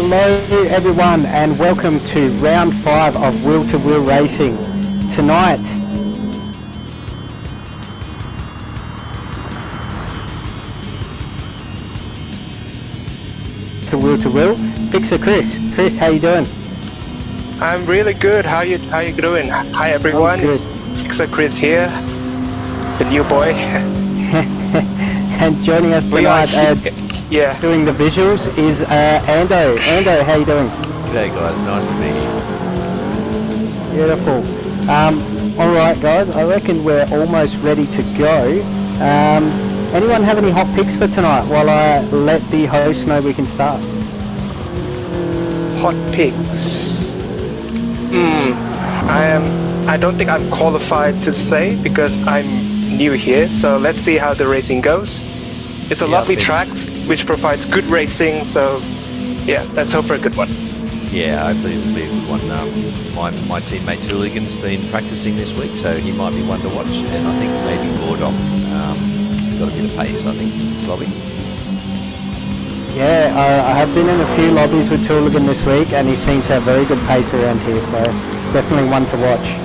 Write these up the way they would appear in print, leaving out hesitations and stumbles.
Hello everyone and welcome to round 5 of Wheel2Wheel Racing. Tonight, to Wheel2Wheel, Fixer Chris. Chris, how you doing? I'm really good. How you doing? Hi everyone. It's Fixer Chris here, the new boy. And joining us tonight, doing the visuals is Ando. Ando, how you doing? G'day guys, nice to be here. Beautiful. Alright guys, I reckon we're almost ready to go. Anyone have any hot picks for tonight while I let the host know we can start? Hot picks. I don't think I'm qualified to say because I'm new here, so let's see how the racing goes. It's a lovely track which provides good racing, so yeah, let's hope for a good one. Yeah, hopefully it'll be a good one. My teammate Hooligan's been practicing this week, so he might be one to watch, and I think maybe Gordon. He's got a bit of pace, I think, in this lobby. Yeah, I have been in a few lobbies with Hooligan this week, and he seems to have very good pace around here, so definitely one to watch.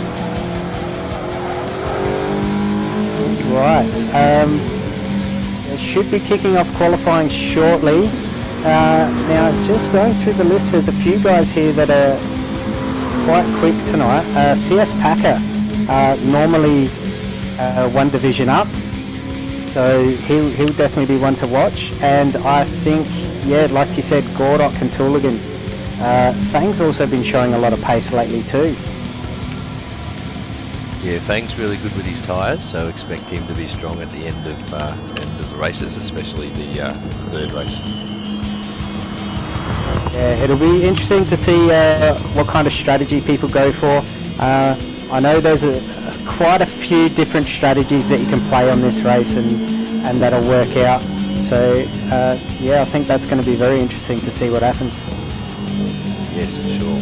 Right, should be kicking off qualifying shortly. Now, just going through the list, there's a few guys here that are quite quick tonight. CS Packer, normally one division up, so he'll definitely be one to watch. And I think, yeah, like you said, Gordok and Tooligan. Fang's also been showing a lot of pace lately too. Yeah, Fang's really good with his tyres, so expect him to be strong at the end of the races, especially the third race. Yeah, it'll be interesting to see what kind of strategy people go for. I know there's quite a few different strategies that you can play on this race, and that'll work out. So yeah, I think that's going to be very interesting to see what happens. Yes, for sure.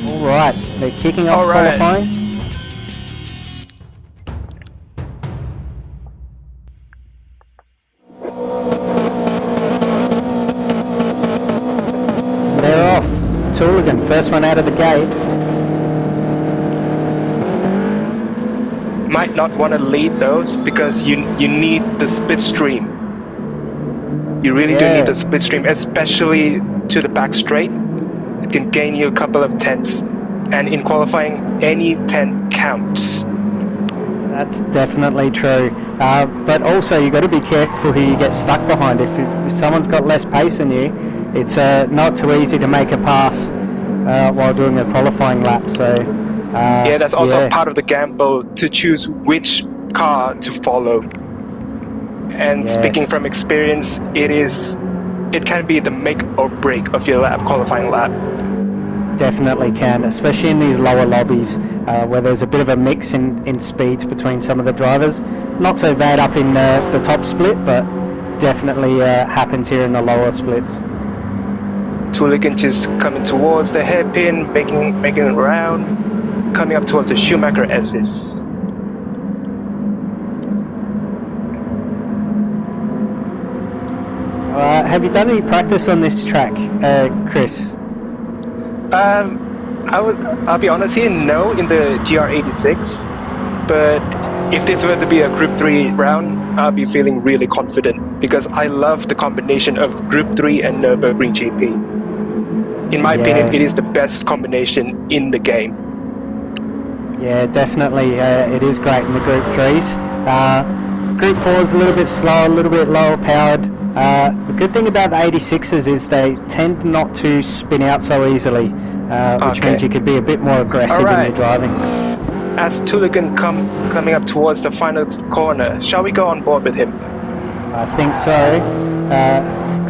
All right, they're kicking off qualifying. They're off. Tooligan, first one out of the gate. Might not want to lead those because you need the slipstream. You really do need the slipstream, especially to the back straight. It can gain you a couple of tenths, and in qualifying, any tenth counts. That's definitely true. But also, you've got to be careful who you get stuck behind. If someone's got less pace than you, it's not too easy to make a pass while doing a qualifying lap. So yeah, that's also part of the gamble to choose which car to follow. And speaking from experience, it can be the make or break of your qualifying lap. Definitely can, especially in these lower lobbies where there's a bit of a mix in speeds between some of the drivers. Not so bad up in the top split, but definitely happens here in the lower splits. Tooligan just coming towards the hairpin, making it around, coming up towards the Schumacher S's. Have you done any practice on this track, Chris? I'll be honest here, no, in the GR86, but if this were to be a Group 3 round, I'll be feeling really confident because I love the combination of Group 3 and Nürburgring GP. In my opinion, it is the best combination in the game. Yeah, definitely, it is great in the Group 3s. Group 4 is a little bit slow, a little bit lower powered. The good thing about the 86s is they tend not to spin out so easily, which means you could be a bit more aggressive in your driving. As Tooligan coming up towards the final corner, shall we go on board with him? I think so.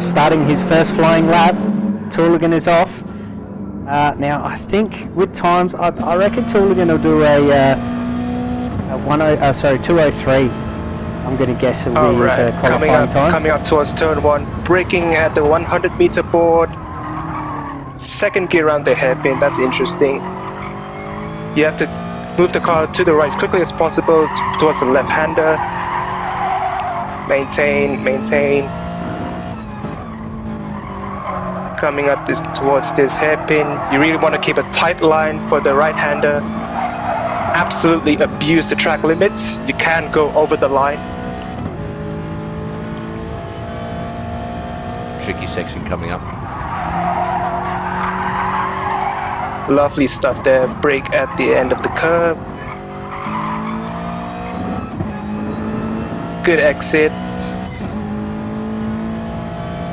Starting his first flying lap, Tooligan is off. Now, I think with times, I reckon Tooligan will do a 2:03. I'm going to guess it will be his qualifying time. Coming up towards turn 1, braking at the 100-meter board. Second gear around the hairpin, that's interesting. You have to move the car to the right as quickly as possible towards the left-hander. Maintain. Coming up towards this hairpin, you really want to keep a tight line for the right-hander. Absolutely abuse the track limits. You can't go over the line. Tricky section coming up. Lovely stuff there. Brake at the end of the curb. Good exit.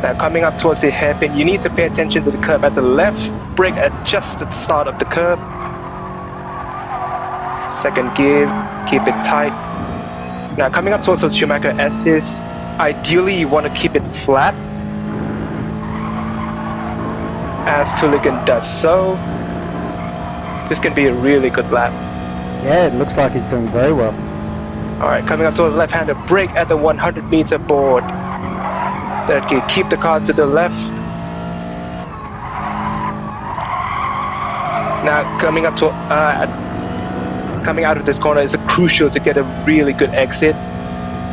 Now coming up towards the hairpin, you need to pay attention to the curb at the left. Brake at just the start of the curb. Second gear, keep it tight. Now coming up towards those Schumacher S's, ideally you want to keep it flat, as Tuligan does so. This can be a really good lap. Yeah, it looks like he's doing very well. Alright, coming up towards the left-hander, brake at the 100-meter board. Third gear, keep the car to the left. Now coming up to coming out of this corner is crucial to get a really good exit.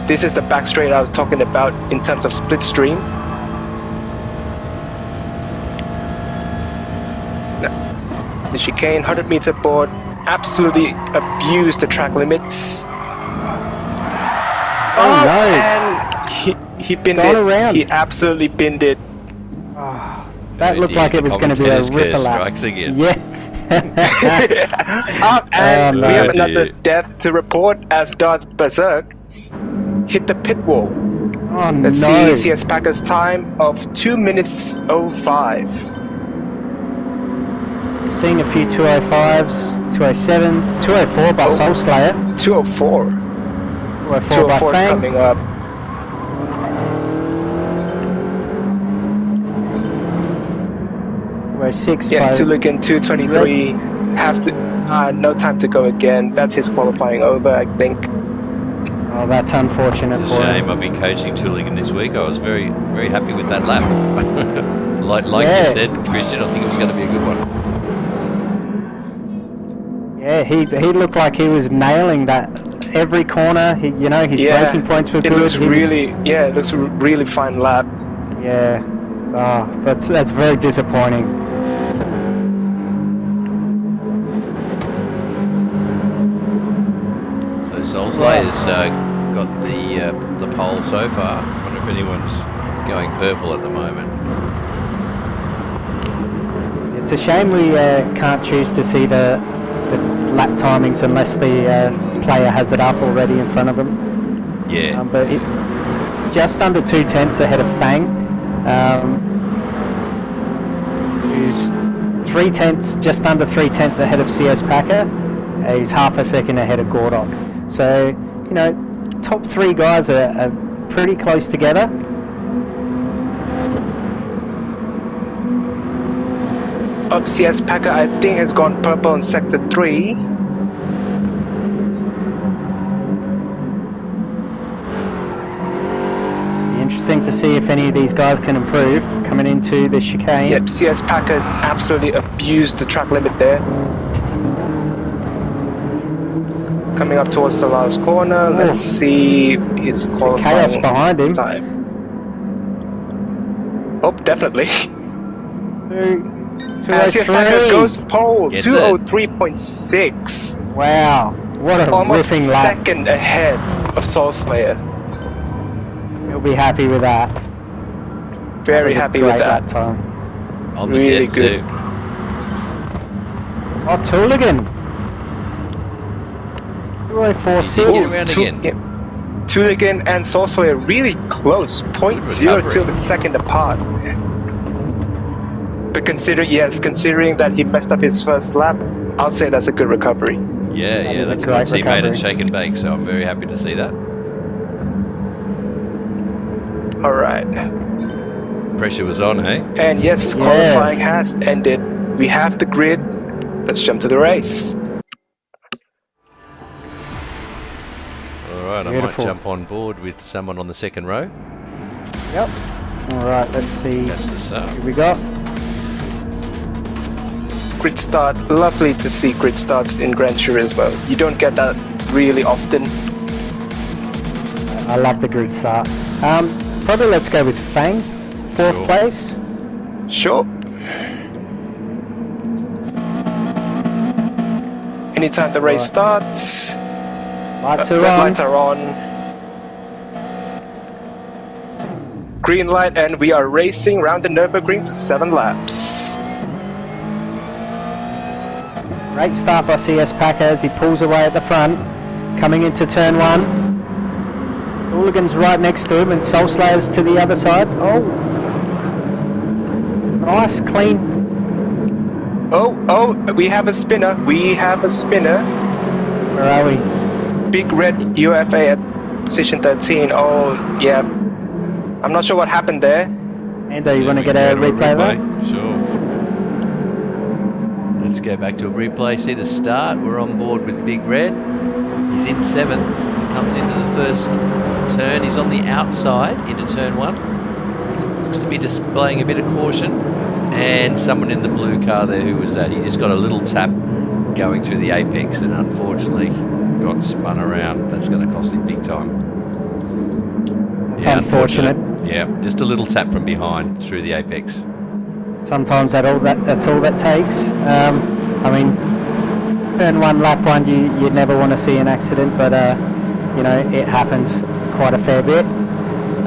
This is the back straight I was talking about in terms of split stream. Now, the chicane, 100-meter board, absolutely abuse the track limits. Oh, no! And he binned Gone it. around. He absolutely binned it. Oh, that looked like it was going to be a ripper lap. Strikes again. Yeah. And no. we have another death to report as Darth Berserk hit the pit wall. Oh, Let's no. see CS Packer's time of 2 minutes 05. Seeing a few 205s, 207, 204 by Soul Slayer. 204. 204 by 204 is Fang. coming up. We're 6 Yeah, by... Tuligan 223. Have to no time to go again. That's his qualifying over, I think. Oh, that's unfortunate It's a for shame. him. I've been coaching Tuligan this week. I was very, very happy with that lap. like Yeah. you said, Christian, I think it was going to be a good one. Yeah, he looked like he was nailing that every corner. His braking points were good. It looks He was- really, it looks really fine lap. Yeah. Oh, that's very disappointing. So Soul Slayer's got the pole so far. I wonder if anyone's going purple at the moment. It's a shame we can't choose to see the lap timings unless the player has it up already in front of them. Yeah. But he's just under 2/10 ahead of Fang, who's 3/10, just under 3/10 ahead of CS Packer. He's half a second ahead of Gordok. So, top three guys are pretty close together. CS Packer, I think, has gone purple in sector 3. Be interesting to see if any of these guys can improve coming into the chicane. Yep, CS Packer absolutely abused the track limit there. Coming up towards the last corner, let's see his qualifying Chaos behind him. time. Oh, definitely. CS Packer goes pole, Gets it. 203.6. Wow, what a Almost ripping lap. second ahead of Soul Slayer. You'll be happy with that. Very That was a happy with great that. lap time. On the Really death good. too. Oh, Tooligan. 204.6. Around again. Tuligan and Soul Slayer really close, 0.02 of a second apart. But considering that he messed up his first lap, I'd say that's a good recovery. Yeah, is a that's great good. He made it recovery. shake and bake, so I'm very happy to see that. All right. Pressure was on, eh? And yes, Yeah. qualifying has ended. We have the grid. Let's jump to the race. All right, Beautiful. I might jump on board with someone on the second row. Yep. All right, let's see. That's the start. Here we go. Grid start. Lovely to see grid starts in Gran Turismo. You don't get that really often. I love the grid start. Probably let's go with Fang, fourth Sure. place. Sure. Anytime the race starts, Lights are red on. lights are on. Green light, and we are racing around the Nürburgring for 7 laps. Great start by CS Packer as he pulls away at the front. Coming into turn 1. Hooligan's right next to him and Soul Slayer's to the other side. Oh! Nice, clean. Oh, we have a spinner. We have a spinner. Where are we? Big red UFA at position 13. Oh, yeah. I'm not sure what happened there. Ando, you want to get a replay of that? Sure. Let's go back to a replay. See the start. We're on board with Big Red. He's in 7th. Comes into the first turn. He's on the outside into turn 1. Looks to be displaying a bit of caution. And someone in the blue car there, who was that? He just got a little tap going through the apex and unfortunately got spun around. That's going to cost him big time. It's unfortunate. Yeah, just a little tap from behind through the apex. Sometimes that's all that takes. I mean, turn 1, lap 1, you never want to see an accident, but you know, it happens quite a fair bit.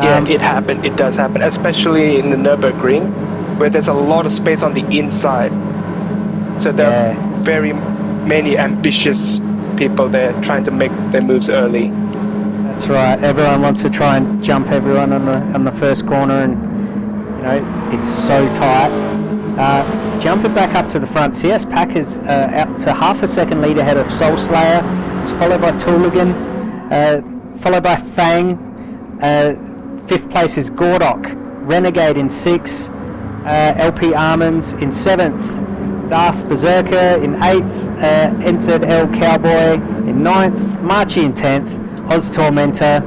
Yeah, it does happen, especially in the Nürburgring, where there's a lot of space on the inside. So there are very many ambitious people there trying to make their moves early. That's right. Everyone wants to try and jump everyone on the first corner, and you know it's so tight. Jumping back up to the front, CS Pack is out to half a second lead ahead of Soul Slayer. It's followed by Tooligan, followed by Fang. 5th place is Gordok, Renegade in 6th, LP Almonds in 7th, Darth Berserker in 8th, NZL Cowboy in 9th, Marchie in 10th, Oz Tormentor,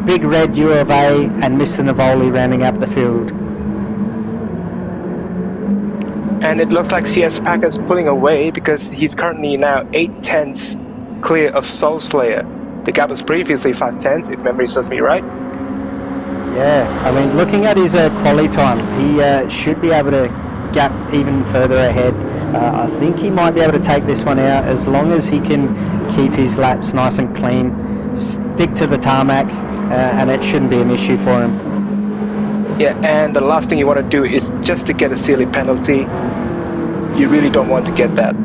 Big Red U of A, and Mr. Navoli rounding up the field. And it looks like CS Pack is pulling away because he's currently now 8/10 clear of Soul Slayer. The gap was previously 5/10, if memory serves me right. Yeah, I mean, looking at his quali time, he should be able to gap even further ahead. I think he might be able to take this one out as long as he can keep his laps nice and clean, stick to the tarmac, and it shouldn't be an issue for him. Yeah, and the last thing you want to do is just to get a silly penalty. You really don't want to get that.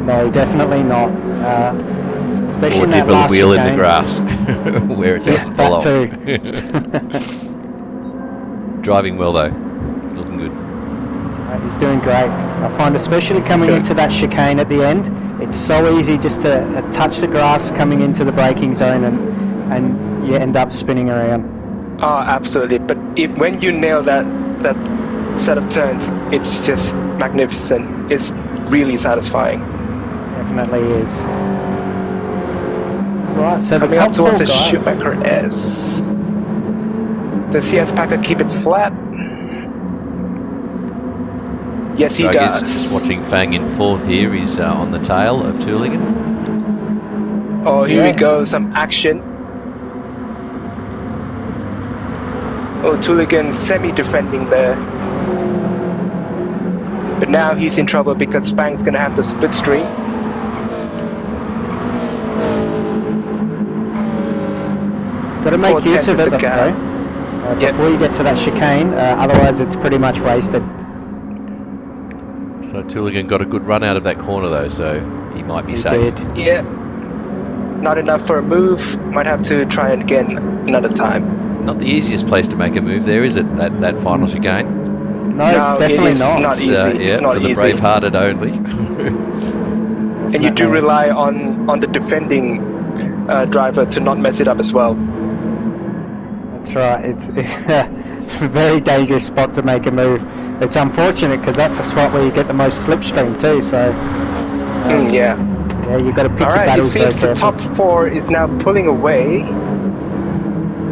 No, definitely not. Especially Or in that dip a last wheel in the chicane. grass where it doesn't fall off. That too. Driving well though, looking good. He's doing great. I find especially coming into that chicane at the end, it's so easy just to touch the grass coming into the braking zone and you end up spinning around. Oh, absolutely. But when you nail that set of turns, it's just magnificent. It's really satisfying. Definitely is. Right, so Coming the top up towards the 4 guys. Schumacher S. The CS Packer keep it flat. Yes, he does. Watching Fang in 4th here. He's on the tail of Tooligan. Oh, here we go. Some action. Oh, Tooligan semi-defending there. But now he's in trouble because Fang's going to have the split stream. Got to make use of it though, before you get to that chicane, otherwise it's pretty much wasted. So Tooligan got a good run out of that corner though, so he might be safe. Did. Yeah, not enough for a move. Might have to try it again another time. Not the easiest place to make a move there, is it? That final chicane? No, it's definitely it is not easy. It's not for the easy. brave-hearted only. And you do rely on the defending driver to not mess it up as well. That's right. It's a very dangerous spot to make a move. It's unfortunate because that's the spot where you get the most slipstream too. So yeah, you've got to pick all your right, it battles seems very the carefully. top 4 is now pulling away.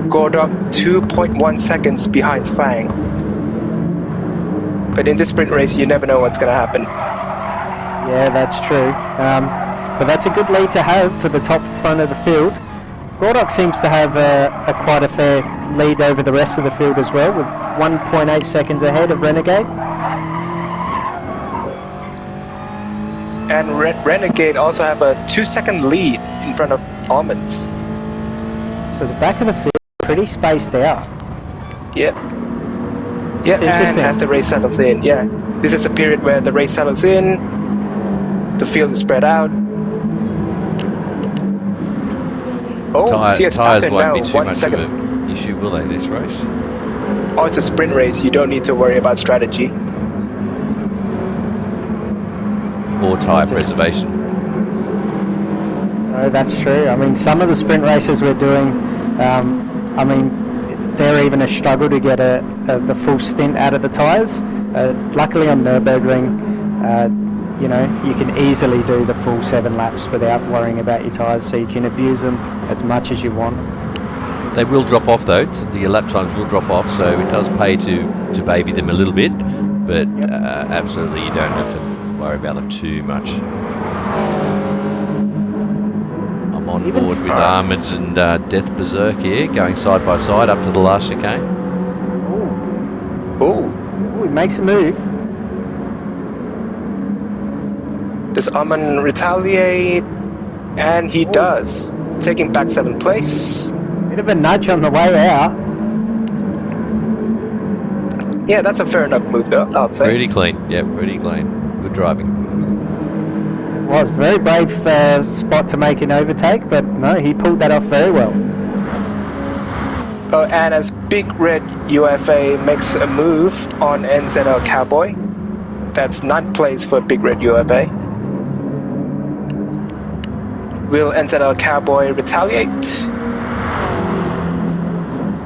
Gordok 2.1 seconds behind Fang. But in this sprint race, you never know what's going to happen. Yeah, that's true. But that's a good lead to have for the top front of the field. Gordok seems to have quite a fair lead over the rest of the field as well, with 1.8 seconds ahead of Renegade. And Renegade also have a 2-second lead in front of Almonds. So the back of the field pretty spaced out. Yep. Yeah, and interesting. as the race settles in, yeah. This is a period where the race settles in, the field is spread out. Oh, CS Tyres Packer won't now, be too 1 much second. of an issue, will they, this race? Oh, it's a sprint race, you don't need to worry about strategy. Or tyre preservation. No, that's true. I mean, some of the sprint races we're doing, I mean, they're even a struggle to get the full stint out of the tyres. Luckily on Nürburgring, you know, you can easily do the full 7 laps without worrying about your tyres, so you can abuse them as much as you want. They will drop off though, the lap times will drop off, so it does pay to baby them a little bit, but absolutely you don't have to worry about them too much. I'm on board with Armids and Death Berserk here, going side by side up to the last chicane. Oh, he makes a move. Does Armand retaliate? And he does, taking back 7th place. Bit of a nudge on the way out. Yeah, that's a fair enough move though, I'd say. Pretty clean, yeah, pretty clean. Good driving. Was very brave spot to make an overtake, but no, he pulled that off very well. Oh, and as Big Red UFA makes a move on NZL Cowboy, that's 9th place for Big Red UFA. Will NZL Cowboy retaliate?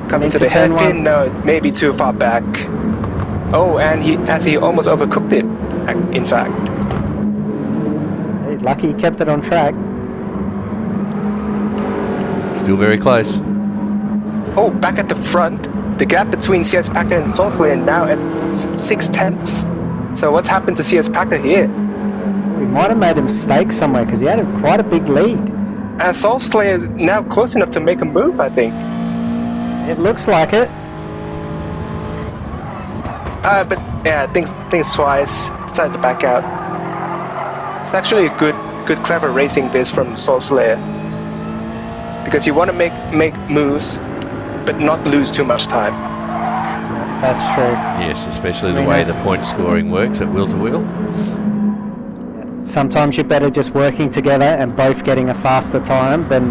Coming to the hairpin? No, maybe too far back. Oh, and he almost overcooked it, in fact. He's lucky he kept it on track. Still very close. Oh, back at the front, the gap between CS Packer and Saltlayer now at 6/10. So what's happened to CS Packer here? We might have made a mistake somewhere because he had quite a big lead. And Saltlayer is now close enough to make a move, I think. It looks like it. But yeah, thinks twice. Decided to back out. It's actually a good, clever racing this from Saltlayer. Because you want to make moves, but not lose too much time. That's true. Yes, especially the way the point scoring works at wheel to wheel. Sometimes you're better just working together and both getting a faster time than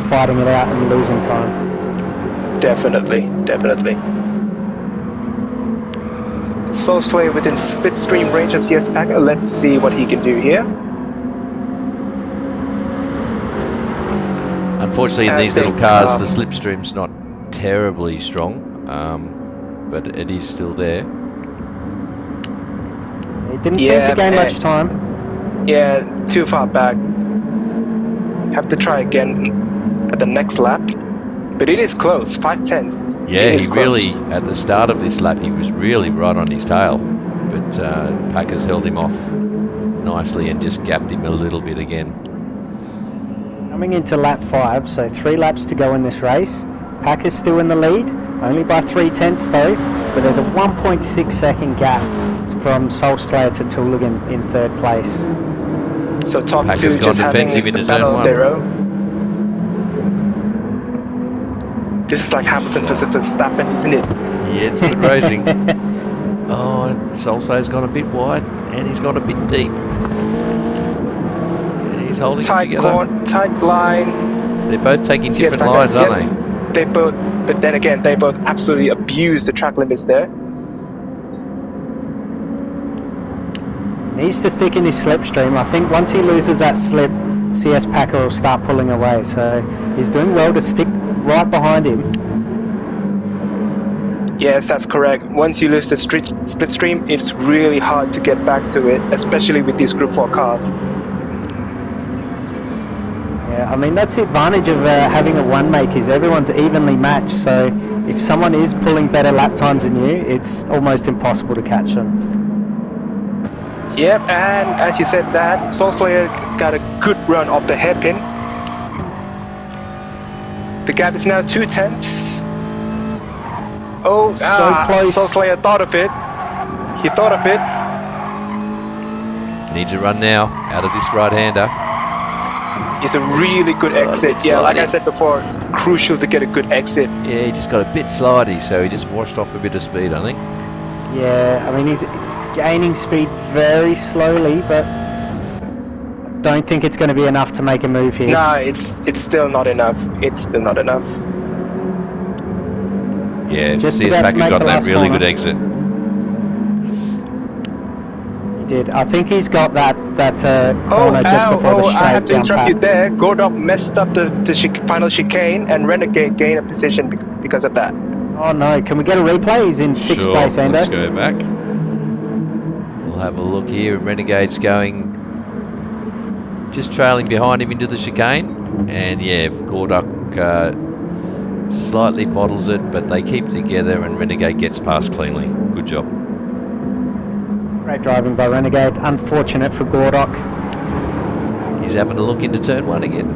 fighting it out and losing time. Definitely. Saltlayer within slipstream range of CS Packer. Let's see what he can do here. Unfortunately, in these little cars, the slipstream's not terribly strong, but it is still there. It didn't seem to gain much time. Yeah, too far back. Have to try again at the next lap. But it is close, 5/10. Yeah, he really, at the start of this lap, he was really right on his tail. But Packer's held him off nicely and just gapped him a little bit again. Coming into lap 5, so 3 laps to go in this race. Packer's still in the lead, only by 3/10 though, but there's a 1.6 second gap from Saltlayer to Tooligan in 3rd place. So top Packer's 2 just having the battle of their own. This is like Hamilton versus Verstappen, isn't it? Yeah, it's good racing. Oh, Saltlayer's gone a bit wide and he's gone a bit deep. And he's holding it together. Tight line. They're both taking different lines, aren't they? They both, but then again, they both absolutely abuse the track limits there. Needs to stick in his slipstream. I think once he loses that slip, CS Packer will start pulling away. So he's doing well to stick right behind him. Yes, that's correct. Once you lose the slipstream, it's really hard to get back to it, especially with these Group 4 cars. Yeah, I mean, that's the advantage of having a one-make is everyone's evenly matched. So if someone is pulling better lap times than you, it's almost impossible to catch them. Yep, and as you said that, Saltlayer got a good run off the hairpin. The gap is now 2/10. Oh, close. Soul Slayer thought of it. He thought of it. Needs a run now out of this right-hander. It's a really good exit. Yeah, like I said before, crucial to get a good exit. Yeah, he just got a bit slidey, so he just washed off a bit of speed, I think. Yeah, I mean, he's gaining speed very slowly, but don't think it's going to be enough to make a move here. Nah, it's still not enough. It's still not enough. Yeah, Just CS about to Packer make got the that last really corner. good exit. He did. I think he's got that corner just before the straight I have to jump interrupt you back. there. Gordok messed up the final chicane, and Renegade gained a position because of that. Oh no, can we get a replay? He's in sixth Sure, place, Ando. let's go back. We'll have a look here. Renegade's going, just trailing behind him into the chicane. And yeah, Gordok slightly bottles it, but they keep together and Renegade gets past cleanly. Good job. Great driving by Renegade. Unfortunate for Gordok. He's having a look into turn 1 again.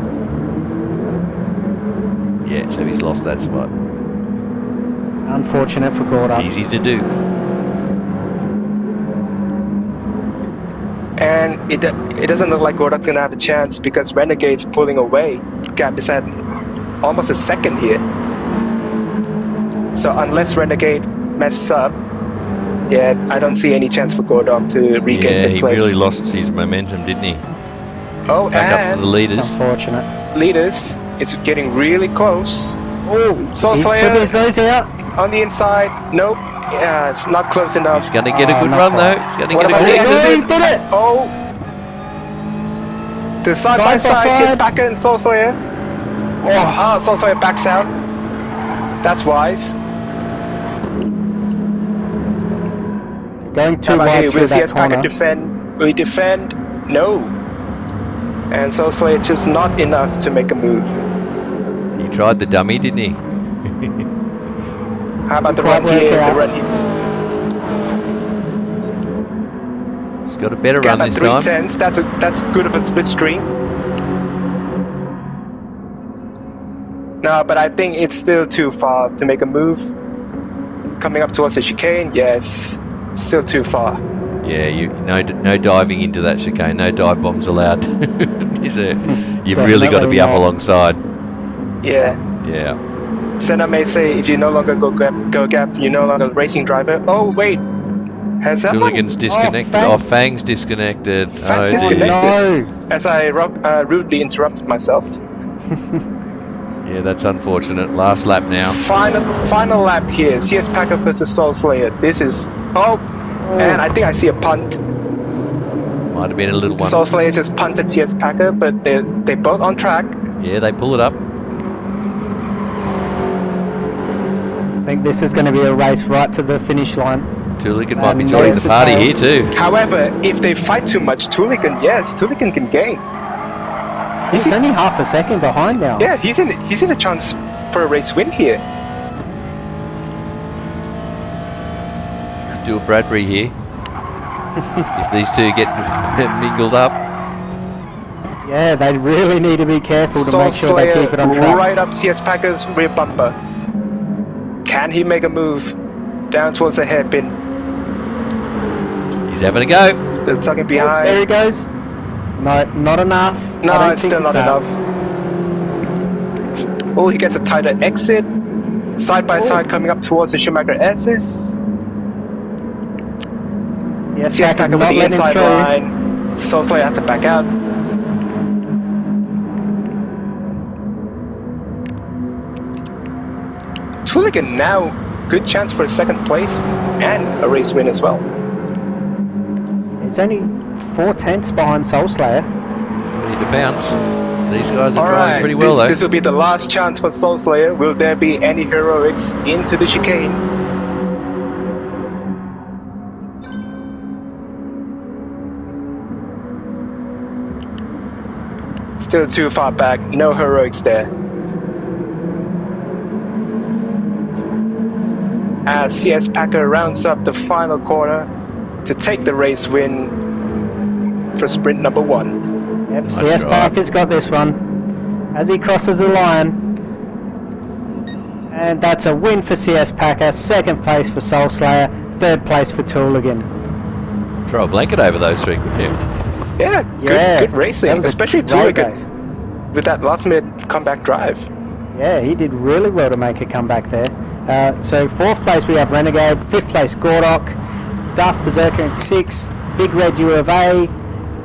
Yeah, so he's lost that spot. Unfortunate for Gordok. Easy to do. And it doesn't look like Gordok's gonna have a chance because Renegade's pulling away. Gap is at almost a second here. So unless Renegade messes up, yeah, I don't see any chance for Gordok to regain fifth place. He really lost his momentum, didn't he? Oh, Back up to and the leaders. It's unfortunate. leaders, it's getting really close. Oh, Soul he's Slayer. put his nose out. On the inside, nope. Yeah, it's not close enough. He's going to get a good not run quite. though. He's going to What get a about good the run. exit? He did it! Oh! The side by side, side. CS Packer and Soul Slayer. Oh, Soul Slayer backs out. That's wise. Going How too about wide here? through Will that CS Packer corner. defend? Will he defend? No. And Soul Slayer just not enough to make a move. He tried the dummy, didn't he? How about the Quite run here? work The out. run here. He's got a better Gap run at this time. 3/10. That's good of a split screen. No, but I think it's still too far to make a move. Coming up towards the chicane, yes, still too far. Yeah, no diving into that chicane. No dive bombs allowed. You've really got to be up not. alongside. Yeah. Yeah. Senna may say if you no longer go gap, you're no longer a racing driver. Oh wait, has that Hooligan's disconnected. Fang. Fang's disconnected. Fang's Oh, disconnected. No. As I rudely interrupted myself. Yeah, that's unfortunate. Last lap now. Final lap here. CS Packer versus Soul Slayer. This is and I think I see a punt. Might have been a little one. Soul Slayer just punted CS Packer, but they're both on track. Yeah, they pull it up. I think this is going to be a race right to the finish line. Tooligan might be And joining notice the party how- here too. However, if they fight too much, Tooligan can gain. He's only half a second behind now. Yeah, he's in a chance for a race win here. Could do a Bradbury here. If these two get mingled up. Yeah, they really need to be careful to Soul make sure they Slayer keep it on track. right up CS Packer's rear bumper. Can he make a move down towards the hairpin? He's having a go. Still tugging There behind. he goes. No, not enough. I No, don't it's think still not that. enough. Oh, he gets a tighter exit. Side by side coming up towards the Schumacher S's. Yes, CS Packer's Packer with not the letting him inside through. line. Soul Slayer has to back out. Tooligan now good chance for a second place and a race win as well. He's only 4/10 behind Soul Slayer. He's ready to bounce. These guys are All driving right, pretty well though. this will be the last chance for Soul Slayer. Will there be any heroics into the chicane? Still too far back. No heroics there. As CS Packer rounds up the final corner to take the race win for sprint number 1. Yep, Nice CS drive. Parker's got this one. As he crosses the line. And that's a win for CS Packer, second place for Soul Slayer, third place for Tooligan. Throw a blanket over those three, couldn't you? Yeah, good that racing, was a especially great Tooligan race. with that last minute comeback drive. Yeah, he did really well to make a comeback there. So fourth place we have Renegade, fifth place Gordok, Darth Berserker in sixth, Big Red U of A,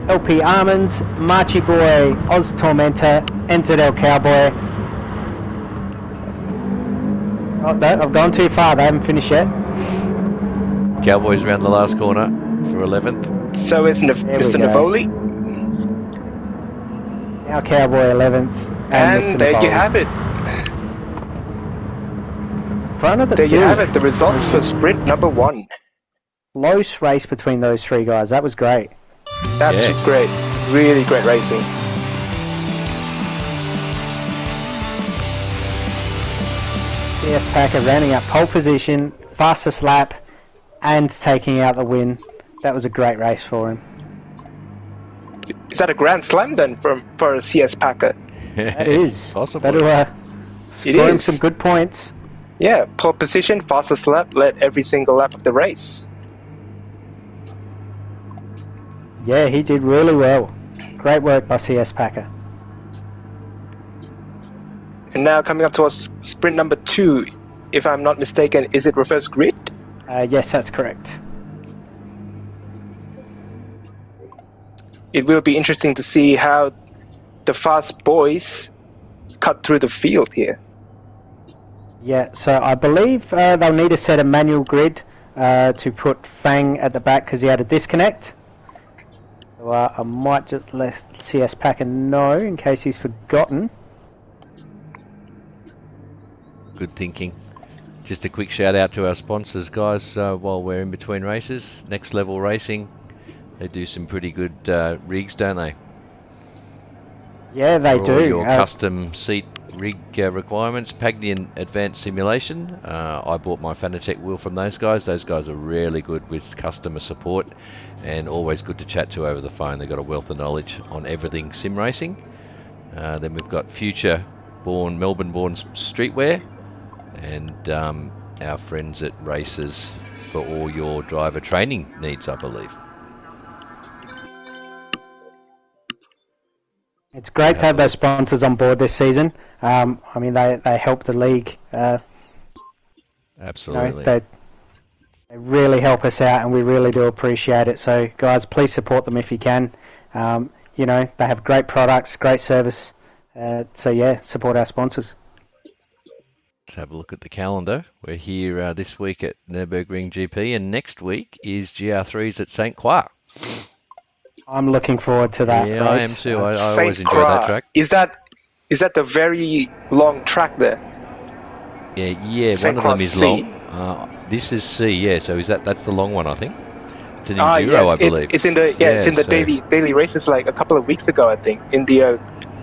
LP Almonds, Marchy Boy, Oz Tormentor, NZL Cowboy. Oh no, I've gone too far, they haven't finished yet. Cowboys around the last corner for 11th. So it's Mr. Navoli. Now Cowboy 11th. And there you have it. Front of the There you field. have it, the results for sprint number 1. Close race between those three guys, that was great. That's Yeah. great. Really great racing. CS Packer rounding up pole position, fastest lap, and taking out the win. That was a great race for him. Is that a grand slam then for a CS Packer? That is. Possibly. That'll score him is. some good points. Yeah, pole position, fastest lap, led every single lap of the race. Yeah, he did really well. Great work by CS Packer. And now coming up towards sprint number 2, if I'm not mistaken, is it reverse grid? Yes, that's correct. It will be interesting to see how the fast boys cut through the field here. Yeah, so I believe they'll need to set a manual grid to put Fang at the back because he had a disconnect. So I might just let CS Packer know in case he's forgotten. Good thinking. Just a quick shout out to our sponsors, guys, while we're in between races. Next Level Racing. They do some pretty good rigs, don't they? Yeah, they For do. all your custom seat rig requirements. Pagnian Advanced Simulation. I bought my Fanatec wheel from those guys. Those guys are really good with customer support and always good to chat to over the phone. They've got a wealth of knowledge on everything sim racing. Then we've got Melbourne-born streetwear, and our friends at Races for all your driver training needs, I believe. It's great to have those sponsors on board this season. I mean, they help the league. Absolutely. They really help us out, and we really do appreciate it. So, guys, please support them if you can. They have great products, great service. So, yeah, support our sponsors. Let's have a look at the calendar. We're here this week at Nürburgring GP, and next week is GR3s at St. Croix. I'm looking forward to that Yeah, race. I am too. I always Saint enjoy that Croix. track. Is that the very long track there? Yeah. St. One of them Croix is C. long. This is C. Yeah. So that's the long one, I think. It's an enduro, Yes, I believe. it's in the daily races like a couple of weeks ago, I think, in the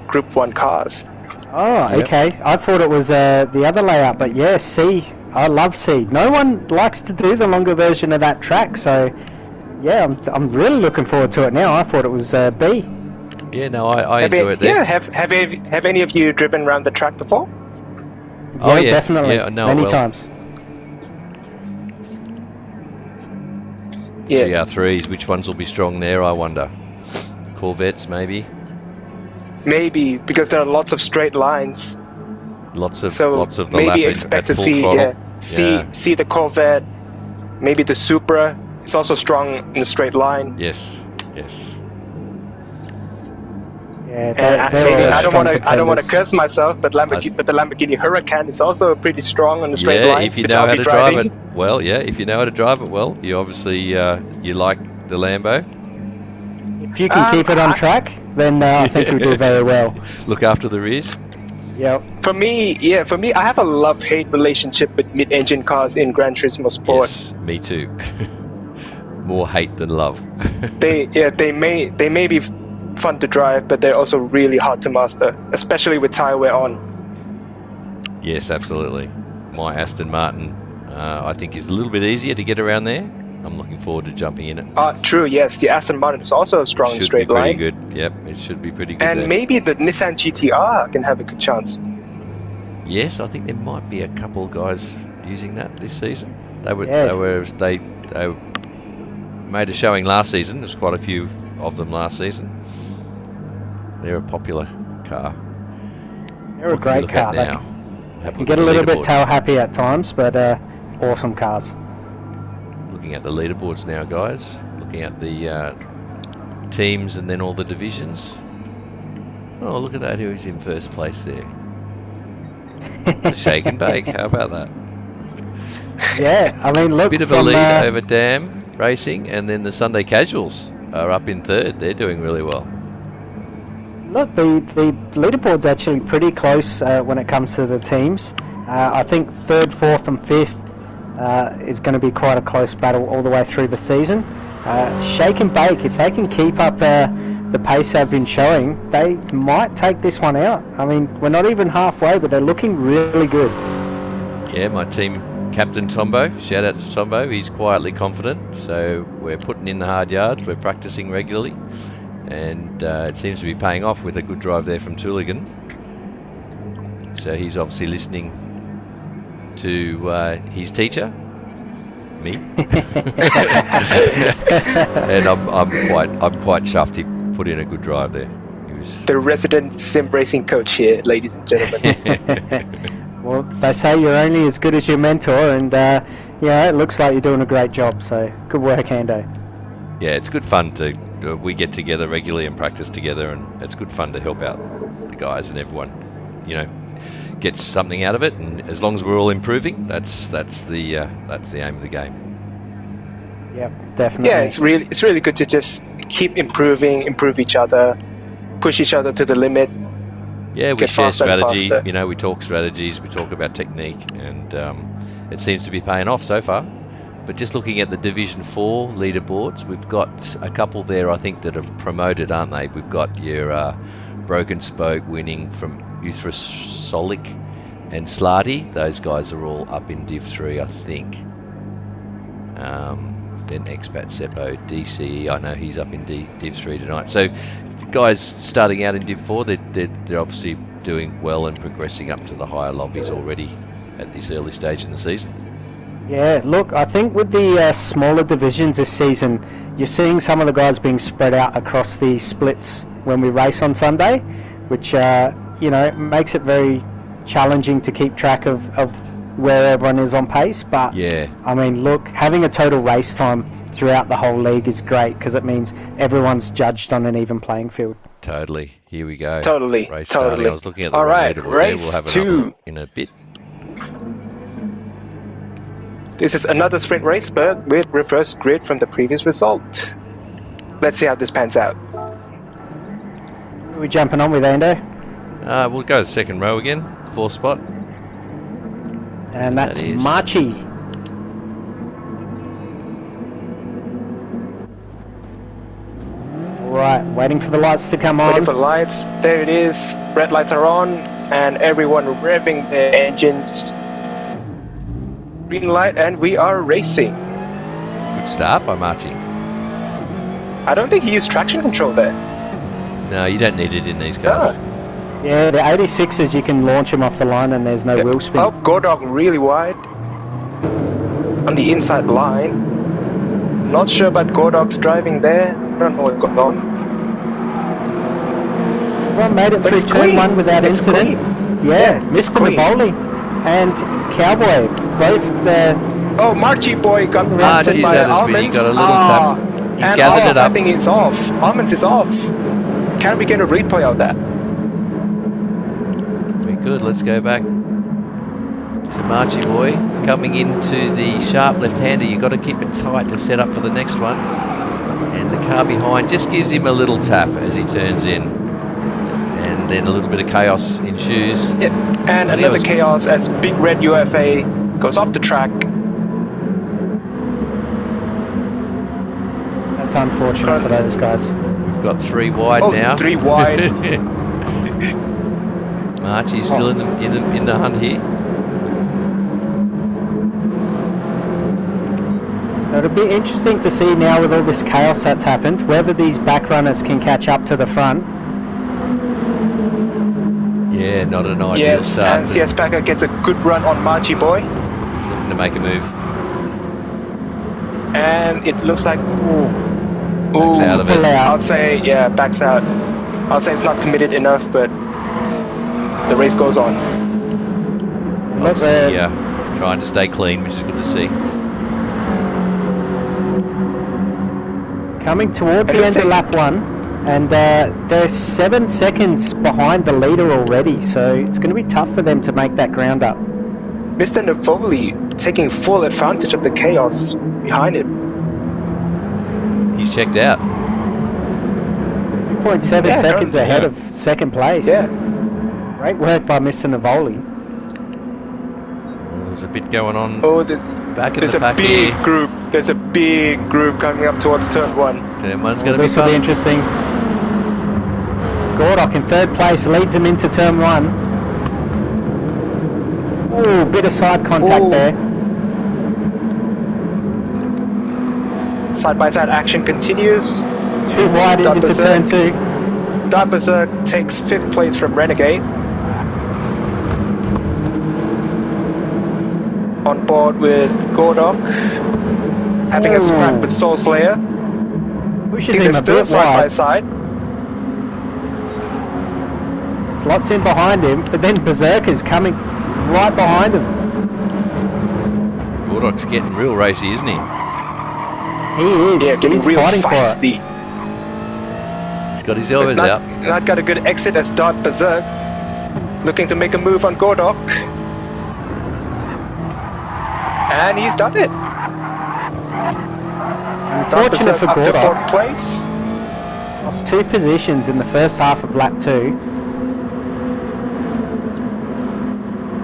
Group 1 cars. Oh, Yep. okay. I thought it was the other layout, but yeah, C. I love C. No one likes to do the longer version of that track, so yeah, I'm really looking forward to it now. I thought it was B. Yeah, no, I enjoy it there. Yeah, have any of you driven around the track before? Oh, yeah. Definitely. Yeah, I know it Many well. times. Yeah. GR3s, which ones will be strong there, I wonder. Corvettes, maybe. Maybe, because there are lots of straight lines. Lots of So the maybe lap expect at to full see throttle. see the Corvette, maybe the Supra. It's also strong in a straight line. Yes. Yeah, And they're maybe all I don't strong want to contenders. curse myself, but the Lamborghini Huracan is also pretty strong on the straight Yeah, line. if you which know I'll how be to drive driving. it well. Yeah, if you know how to drive it well, you obviously you like the Lambo. If you can keep it on track, then I think we do very well. Look after the rears. Yep. For me, I have a love-hate relationship with mid-engine cars in Gran Turismo Sport. Yes, me too. More hate than love. They may be fun to drive, but they're also really hard to master, especially with tire wear on. Yes, absolutely. My Aston Martin, I think, is a little bit easier to get around there. I'm looking forward to jumping in it. True, yes. The Aston Martin is also strong in Should straight be pretty line. good. Yep, it should be pretty good. And there. maybe the Nissan GTR can have a good chance. Yes, I think there might be a couple of guys using that this season. They made a showing last season. There's quite a few of them last season. They're a popular car. They're a What can we great look car. at They now? Have can look get at a the little bit leaderboards. tail happy at times, but awesome cars. Looking at the leaderboards now, guys. Looking at the teams and then all the divisions. Oh, look at that. Who's in first place there? Shake and bake. How about that? Yeah, I mean, look. Bit of a lead over Dam Racing, and then the Sunday Casuals are up in third. They're doing really well. Look, the leaderboard's actually pretty close when it comes to the teams. I think third, fourth, and fifth is going to be quite a close battle all the way through the season. Shake and bake, if they can keep up the pace they've been showing, they might take this one out. I mean, we're not even halfway, but they're looking really good. Yeah, my team captain Tombo, shout out to Tombo, he's quietly confident, so we're putting in the hard yards, we're practicing regularly, and it seems to be paying off with a good drive there from Tooligan. So he's obviously listening to his teacher, me, and I'm quite chuffed he put in a good drive there. He was The resident sim racing coach here, ladies and gentlemen. Well, they say you're only as good as your mentor, and yeah, it looks like you're doing a great job, so good work, Hando. Yeah, it's good fun we get together regularly and practice together, and it's good fun to help out the guys and everyone, gets something out of it, and as long as we're all improving, that's the aim of the game. Yeah, definitely. Yeah, it's really good to just keep improve each other, push each other to the limit. Yeah, we Get share faster and strategy. faster. We talk strategies, we talk about technique, and it seems to be paying off so far. But just looking at the Division 4 leaderboards, we've got a couple there, I think, that have promoted, aren't they? We've got your Broken Spoke winning from Uthras Solik and Slarty. Those guys are all up in Div 3, I think. Then Expat Seppo, DCE, I know he's up in Div 3 tonight. So guys starting out in Div 4, they're obviously doing well and progressing up to the higher lobbies already at this early stage in the season. Yeah, look, I think with the smaller divisions this season, you're seeing some of the guys being spread out across the splits when we race on Sunday, which, makes it very challenging to keep track of where everyone is on pace. But, yeah, I mean, look, having a total race time throughout the whole league is great because it means everyone's judged on an even playing field. Totally. Here we go. Totally. Race starting. I was looking at the All right, leaderboard race there. We'll have 2. another in a bit. This is another sprint race, but with reverse grid from the previous result. Let's see how this pans out. Who are we jumping on with, Ando? We'll go to the second row again, 4th spot. And that's That is Marchi. Right, waiting for the lights to come on. Waiting for lights. There it is. Red lights are on, and everyone revving their engines. Green light, and we are racing. Good start by Marchi. I don't think he used traction control there. No, you don't need it in these cars. Yeah, the 86s, you can launch them off the line and there's no Yep. wheel spin. Oh, Gordog really wide. On the inside line. Not sure about Gordog's driving there. I don't know what's going on. Everyone made it But through it's turn clean. 1 without It's incident. clean. Yeah, It's Mr. clean. Naboli and Cowboy, both the... Oh, Marchi boy got Marchi's rounded by out of speed. He Almonds. got a little tap. He's And gathered Almonds, it up. I think it's off. Almonds is off. Can we get a replay of that? We could. Let's go back to Marchi boy coming into the sharp left-hander. You've got to keep it tight to set up for the next one. And the car behind just gives him a little tap as he turns in. And then a little bit of chaos ensues. Yeah. And Only another was- chaos as Big Red UFA goes off the track. That's unfortunate for those guys. We've got 3 wide Oh, now. 3 wide. Marchi's still in the hunt here. It'll be interesting to see now with all this chaos that's happened, whether these back runners can catch up to the front. Yeah, not an ideal Yes, start. and CS Packer gets a good run on Margie Boy. He's looking to make a move. And it looks like... Backs out of it. Pull out. I'd say, yeah, backs out. I'd say it's not committed enough, but the race goes on. Look there. Yeah, trying to stay clean, which is good to see. Coming towards the end of lap 1, and they're 7 seconds behind the leader already, so it's going to be tough for them to make that ground up. Mr. Navoli taking full advantage of the chaos behind him. He's checked out. 2.7 seconds ahead of second place. Yeah. Great work by Mr. Navoli. Well, there's a bit going on. Oh, there's Back a big group. There's a big group coming up towards turn 1. Turn 1's going to be This will be fun. interesting. Gordock in third place leads him into turn 1. Oh, bit of side contact there. Side-by-side action continues. Too wide into turn 2. Berserk takes 5th place from Renegade. On board with Gordock. Having a scrap with Soul Slayer. Pushes I think him they're a still bit side by wide. side. Slots in behind him, but then Berserker's coming right behind him. Gordock's getting real racy, isn't he? He is. Yeah, getting He's real fighting for it. feisty. He's got his elbows out. Not got a good exit as Dart Berserk. Looking to make a move on Gordock. And he's done it. Dart Unfortunate Berserk for up to Gordock. 4th place. Lost 2 positions in the first half of lap 2.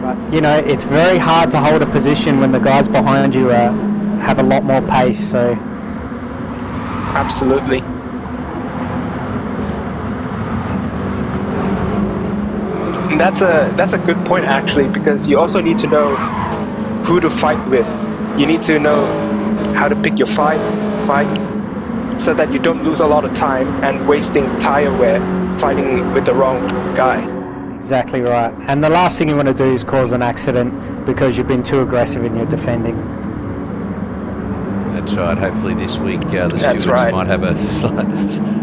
But, you know, it's very hard to hold a position when the guys behind you have a lot more pace, so... Absolutely. And that's a good point actually, because you also need to know who to fight with. You need to know how to pick your fight so that you don't lose a lot of time and wasting tire wear fighting with the wrong guy. Exactly right. And the last thing you want to do is cause an accident because you've been too aggressive in your defending. That's right. Hopefully this week the That's stewards right. might have a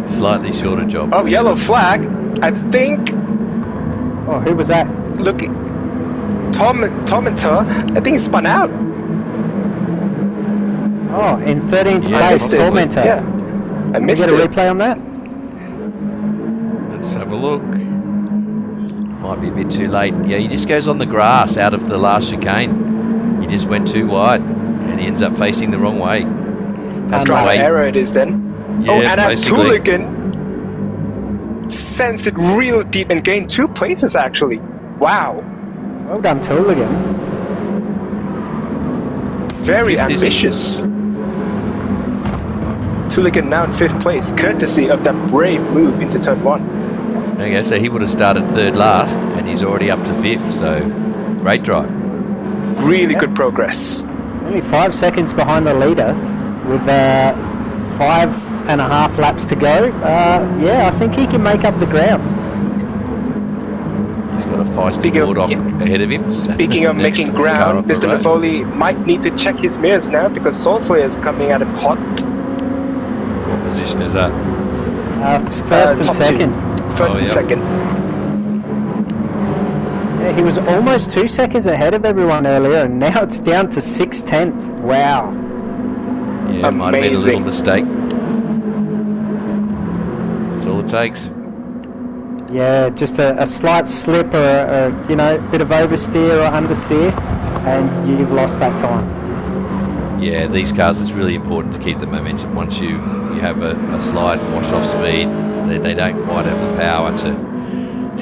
slightly shorter job. Oh, yellow flag. I think Oh, who was that? looking Tominter, I think he spun out. Oh, in 13th Yeah, place, possibly. Tormentor. Yeah. I Can we missed get a it. replay on that? Let's have a look. Might be a bit too late. Yeah, he just goes on the grass out of the last chicane. He just went too wide and he ends up facing the wrong way. That's the Driver way. error it is then. Yeah, Oh, and as basically. Tooligan sends it real deep and gained 2 places actually. Wow. Well done, Tooligan. Very Fifth, isn't it? ambitious. Tooligan now in 5th place, courtesy of that brave move into turn 1. Okay, so he would have started third last and he's already up to 5th, so great drive. Really good progress. Only 5 seconds behind the leader with 5.5 laps to go. Yeah, I think he can make up the ground. He's got a feisty Speaking of- Gordock ahead of him. Speaking of Next making car ground, up the Mr. road. Navoli might need to check his mirrors now because Soul Slayer is coming at him hot. What position is that? First and top second. 2. First Oh, and yeah. second. Yeah, he was almost 2 seconds ahead of everyone earlier, and now it's down to 6/10. Wow. Yeah, it might have been a little Amazing. mistake. That's all it takes. Yeah, just a slight slip or a you know, bit of oversteer or understeer, and you've lost that time. Yeah, these cars, it's really important to keep the momentum. Once you have a slide and wash off speed, they don't quite have the power to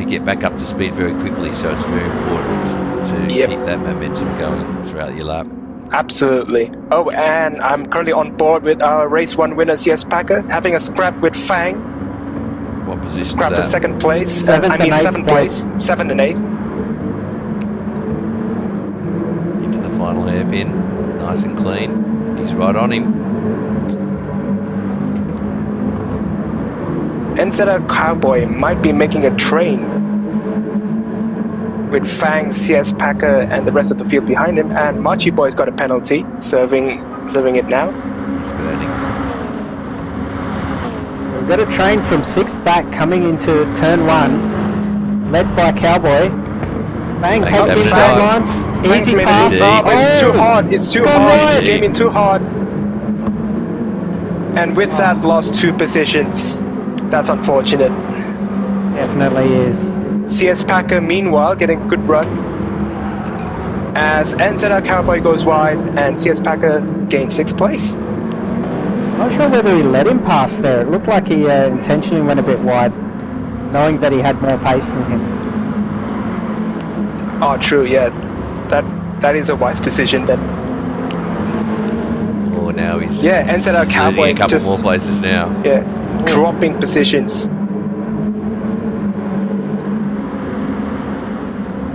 get back up to speed very quickly, so it's very important to Yep. keep that momentum going throughout your lap. Absolutely. Oh, and I'm currently on board with our race 1 winner, CS Packer, having a scrap with Fang. What position Scrap is for that? 2nd place. Seventh and eighth 7th place. 7th and 8th. Into the final hairpin, nice and clean. He's right on him. Instead of Cowboy might be making a train. with Fang, CS Packer, and the rest of the field behind him. And Machi Boy's got a penalty, serving it now. He's burning. We've got a train from 6th back coming into turn 1, led by Cowboy. Bang, takes having the a inside dive. line. Fang's Easy made pass. it, but it's too hard. It's too Gone hard. wide. Came in too hard. And with that, lost 2 positions. That's unfortunate. Definitely is. CS Packer, meanwhile, getting a good run. As Antenna Cowboy goes wide, and CS Packer gains 6th place. Not sure whether he let him pass there. It looked like he intentionally went a bit wide, knowing that he had more pace than him. Oh, true, yeah. That is a wise decision then. Oh, now he's Antenna he's Cowboy losing a couple just more places now. dropping positions.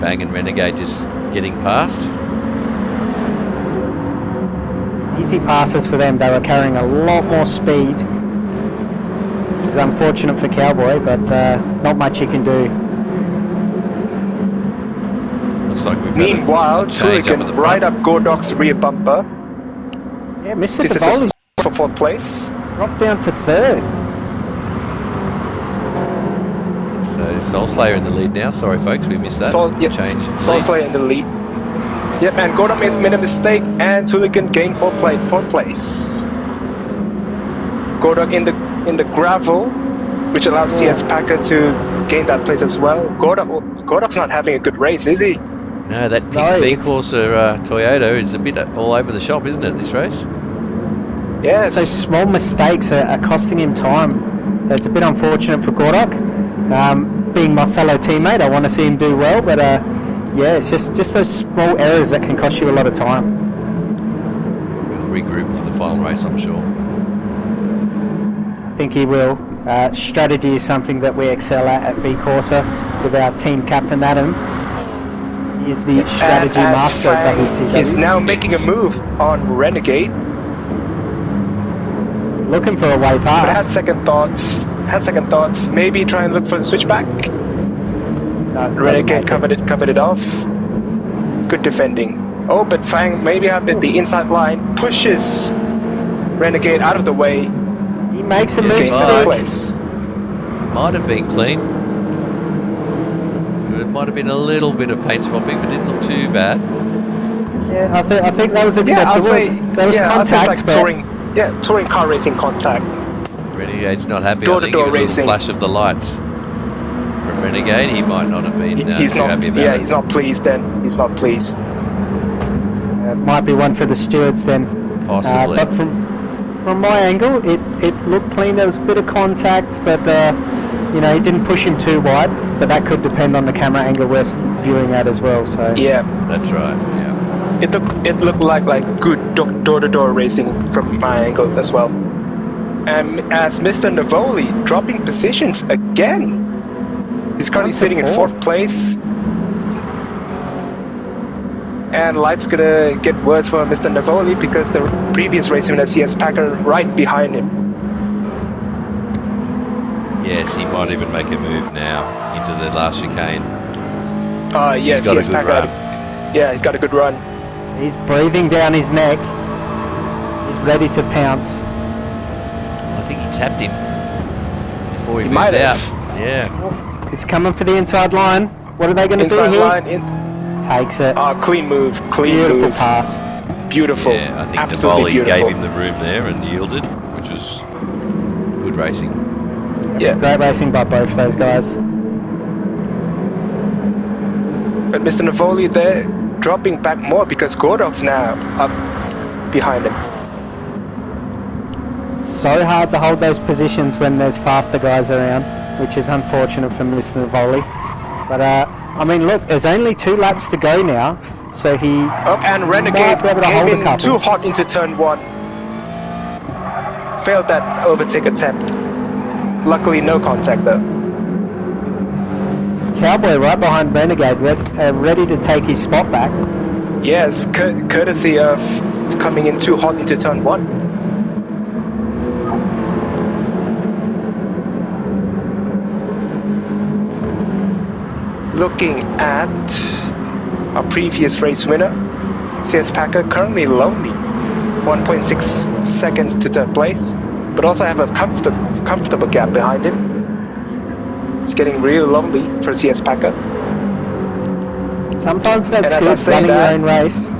Bang and Renegade just getting past. Easy passes for them. They were carrying a lot more speed, which is unfortunate for Cowboy, but not much he can do. Looks like we've Meanwhile, had a change up at Tuligan the right front. up Gordok's rear bumper. Yeah, Mr. This is a Davoli score for 4th place. dropped down to 3rd. So Soul Slayer in the lead now. Sorry, folks, we missed that. Change. Soul lead. Slayer in the lead. Yep, and Gordok made a mistake, and Tuligan gained 4th place. Gordok in the gravel, which allows CS Packer to gain that place as well. Gordok's not having a good race, is he? No, that No, pink it's- V-Corsa Toyota is a bit all over the shop, isn't it, this race? Yes. So small mistakes are costing him time. It's a bit unfortunate for Gordok. Being my fellow teammate, I want to see him do well, but it's just those small errors that can cost you a lot of time. We'll regroup for the final race, I'm sure. I think he will. Strategy is something that we excel at V-Corsa with our team captain Adam. He is the strategy and as master at Fang W2W. is now making a move on Renegade, Looking for a way but had past. second thoughts. Maybe try and look for the switchback. No, doesn't Renegade make it. covered it off. Good defending. Oh, but Fang maybe up at the inside line pushes Renegade out of the way. He makes a Yeah, move Gains Gains second back. still. place. Might have been clean. It might have been a little bit of paint swapping, but didn't look too bad. Yeah, I think that was Yeah, acceptable. I'd say There was I'd say it's like contact, touring car racing contact. Renegade's not happy. I Door to think door even a little racing. flash of the lights from Renegade. He might not have been He's too not. happy about Yeah, it. he's not pleased. Then he's not pleased. might be one for the stewards then. Possibly. But from my angle, it looked clean. There was a bit of contact, but he didn't push him too wide. But that could depend on the camera angle we're viewing at as well. So Yeah, That's right. Yeah. it looked like good door to door racing from my angle as well. And as Mr. Navoli dropping positions again. He's currently sitting in 4th place. And life's gonna get worse for Mr. Navoli because the previous race winner CS Packer right behind him. Yes, he might even make a move now into the last chicane. Yes, He's got a CS good Packer. run. Yeah, he's got a good run. he's breathing down his neck. He's ready to pounce. I think he tapped him before he He moved might out. have. Yeah. He's coming for the inside line. What are they going to do Inside here? line. Takes it. Clean move. Clean Beautiful move. pass. Beautiful. Yeah, I think Absolutely Navoli beautiful. gave him the room there and yielded, which was good racing. Yeah. Great racing by both those guys. But Mr. Navoli there dropping back more because Gordok's now up behind him. So hard to hold those positions when there's faster guys around, which is unfortunate for Mr. Navoli. But look, there's only 2 laps to go now, so he Up and might Renegade be able to came hold a in couple. too hot into turn 1. Failed that overtake attempt. Luckily, no contact though. Cowboy right behind Renegade, ready to take his spot back. Yes, courtesy of coming in too hot into turn 1. looking at our previous race winner, CS Packer, currently lonely, 1.6 seconds to third place, but also have a comfortable gap behind him. It's getting really lonely for CS Packer. Sometimes that's And as I good, say running that- your own race.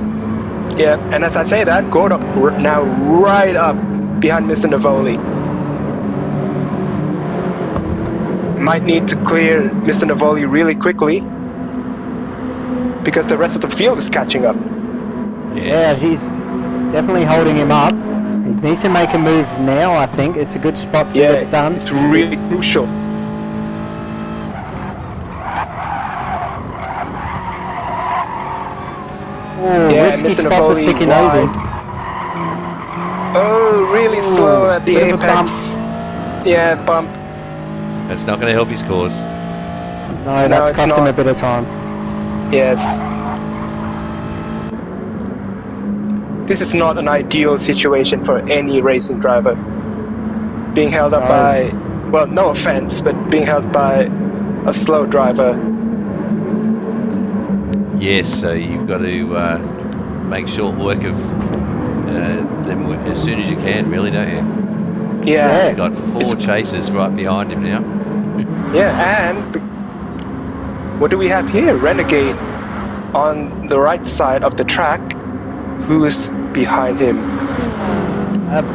Yeah, and as I say that, Gordon now right up behind Mr. Navoli. Might need to clear Mr. Navoli really quickly because the rest of the field is catching up. Yeah, Yes. he's definitely holding him up. He needs to make a move now, I think. It's a good spot to get it done. It's really crucial. Oh, Yeah, risky Mr. spot to Navoli stick your nose in. Oh, really slow at the bit of a apex. Yeah, bump. That's not going to help his cause. No, that's it's cost him not. a bit of time. Yes. This is not an ideal situation for any racing driver. Being held up No. by, well, no offense, but being held by a slow driver. Yes, so you've got to make short work of them as soon as you can, really, don't you? Yeah. You've got four chasers right behind him now. Yeah, and what do we have here? Renegade on the right side of the track. Who's behind him?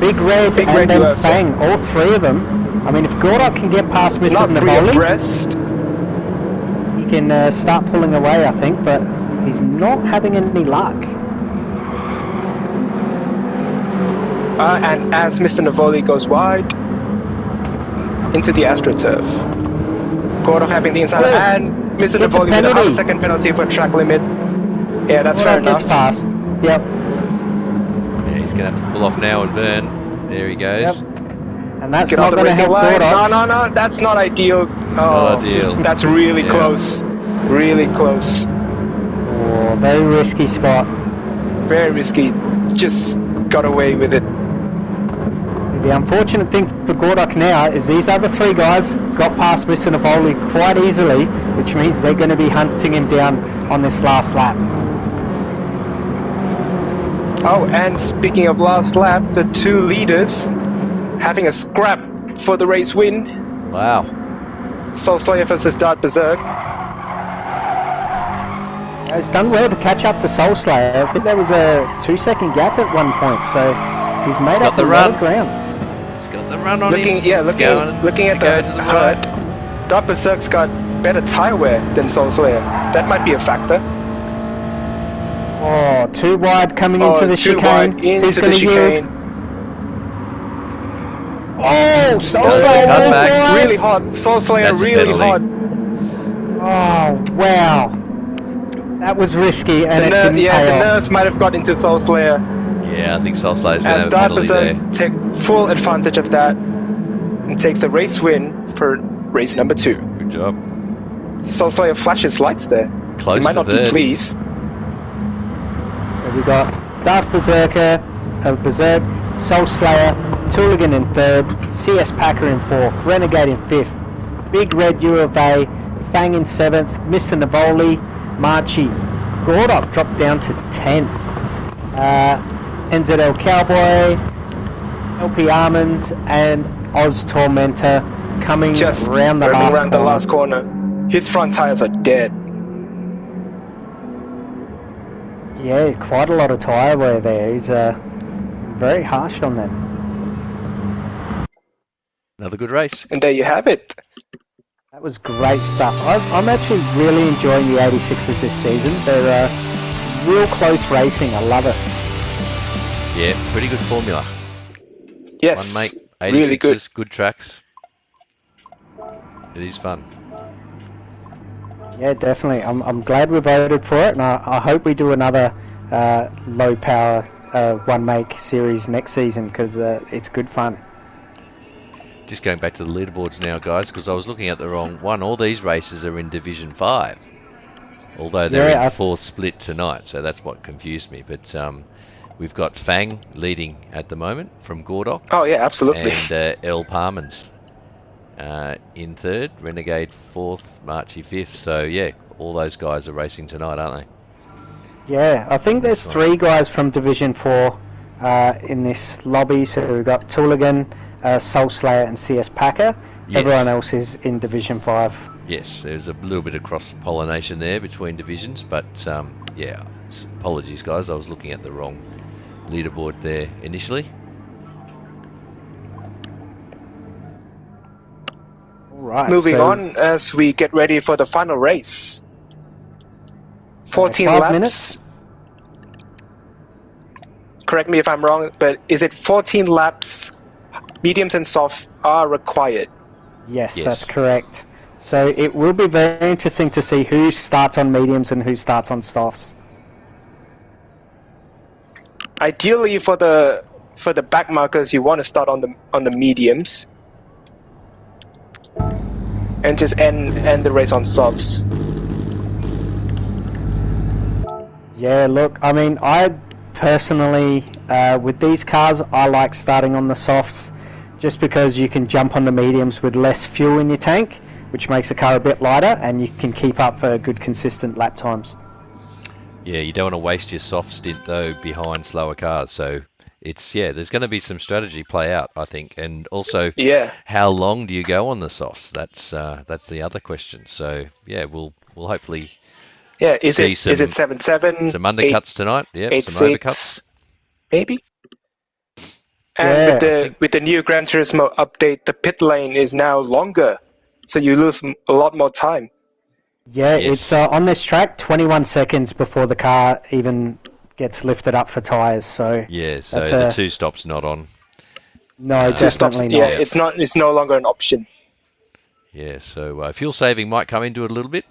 Big Red Big and Red, you then have Fang, all three of them. I mean, if Gordok can get past Mr. Not three Navoli, abreast. he can start pulling away, I think, but he's not having any luck. And as Mr. Navoli goes wide into the AstroTurf. Gordon having the inside, and Mr. Gets a Navoli with a penalty. half-second penalty for track limit. Yeah, that's fair Gordok enough. gets past. Yep. Yeah, he's going to have to pull off now and burn. There he goes. Yep. And that's Get not off the going to racing help line. Gordok. No, that's not ideal. Oh, Not ideal. That's really Yeah. close. Really close. Oh, very risky spot. Very risky. Just got away with it. The unfortunate thing for Gordok now is these other three guys got past Mr. Navoli quite easily, which means they're going to be hunting him down on this last lap. Oh, and speaking of last lap, the two leaders having a scrap for the race win. Wow. Soul Slayer versus Dart Berserk. He's done well to catch up to Soul Slayer. I think there was a 2-second gap at one point, so he's made Got up the a lot run. of ground. He's got the run on Looking him. He's going looking at to go the to the hurt. right. Dart Berserk's got better tire wear than Soul Slayer. That might be a factor. Oh, too wide coming into the too chicane. wide into Who's the going to chicane. yield? Oh, Soul Goes the Slayer cutback. was wide. Really hot. Soul Slayer That's a really penalty. hot. Oh, wow. That was risky and it didn't The pay off. nurse might have got into Soul Slayer. Yeah, I think Soul Slayer's going to As have a Dart penalty there. Berserk take full advantage of that and takes the race win for race number 2. Good job. Soul Slayer flashes lights there. Close He might for not be third. pleased. So we got Darth Berserker, Berserk, Soul Slayer, Tooligan in 3rd, CS Packer in 4th, Renegade in 5th, Big Red U of A, Fang in 7th, Mr. Navoli, Marchi. Gordok dropped down to 10th. NZL Cowboy, LP Almonds, and Oz Tormentor coming Just around the running last around the corner. last corner. His front tires are dead. Yeah, quite a lot of tyre wear there. He's very harsh on them. Another good race. And there you have it. That was great stuff. I'm actually really enjoying the 86s this season. They're real close racing. I love it. Yeah, pretty good formula. Yes, One mate, 86s, really good. good tracks. It is fun. Yeah, definitely. I'm glad we voted for it, and I hope we do another low power one make series next season because it's good fun. Just going back to the leaderboards now, guys, because I was looking at the wrong one. All these races are in Division 5, although they're in fourth split tonight, so that's what confused me. But we've got Fang leading at the moment from Gordok. Oh yeah, absolutely. And El Parmans in 3rd, Renegade 4th, Marchi 5th. So yeah, all those guys are racing tonight, aren't Yeah, I think there's That's right. 3 guys from Division 4 in this lobby. So we've got Tooligan, Soul Slayer and CS Packer. Yes. Everyone else is in Division 5. they? Yes, there's a little bit of cross-pollination there between divisions, but yeah, apologies guys, I was looking at the wrong leaderboard there initially. Right, Moving so on as we get ready for the final race. 14 5 laps. minutes. Correct me if I'm wrong, but is it 14 laps? Mediums and soft are required. Yes, Yes. that's correct. So it will be very interesting to see who starts on mediums and who starts on softs. Ideally, for the back markers, you want to start on the mediums, and just end the race on softs. Yeah, look, I mean, I personally, with these cars, I like starting on the softs just because you can jump on the mediums with less fuel in your tank, which makes the car a bit lighter, and you can keep up good consistent lap times. Yeah, you don't want to waste your soft stint though behind slower cars, so it's there's going to be some strategy play out, I think, and also Yeah. how long do you go on the softs? That's the other question. So yeah, we'll hopefully Yeah, is see it 7.7? some undercuts tonight. Yep, 8.6, some overcuts. maybe. And Yeah, with the new Gran Turismo update, the pit lane is now longer, so you lose a lot more time. Yeah, Yes. it's on this track 21 seconds before the car even gets lifted up for tyres. So Yeah, so that's the 2 stops not on. no, Two stops. definitely Yeah, not. it's no longer an option. Yeah, so fuel saving might come into it a little bit.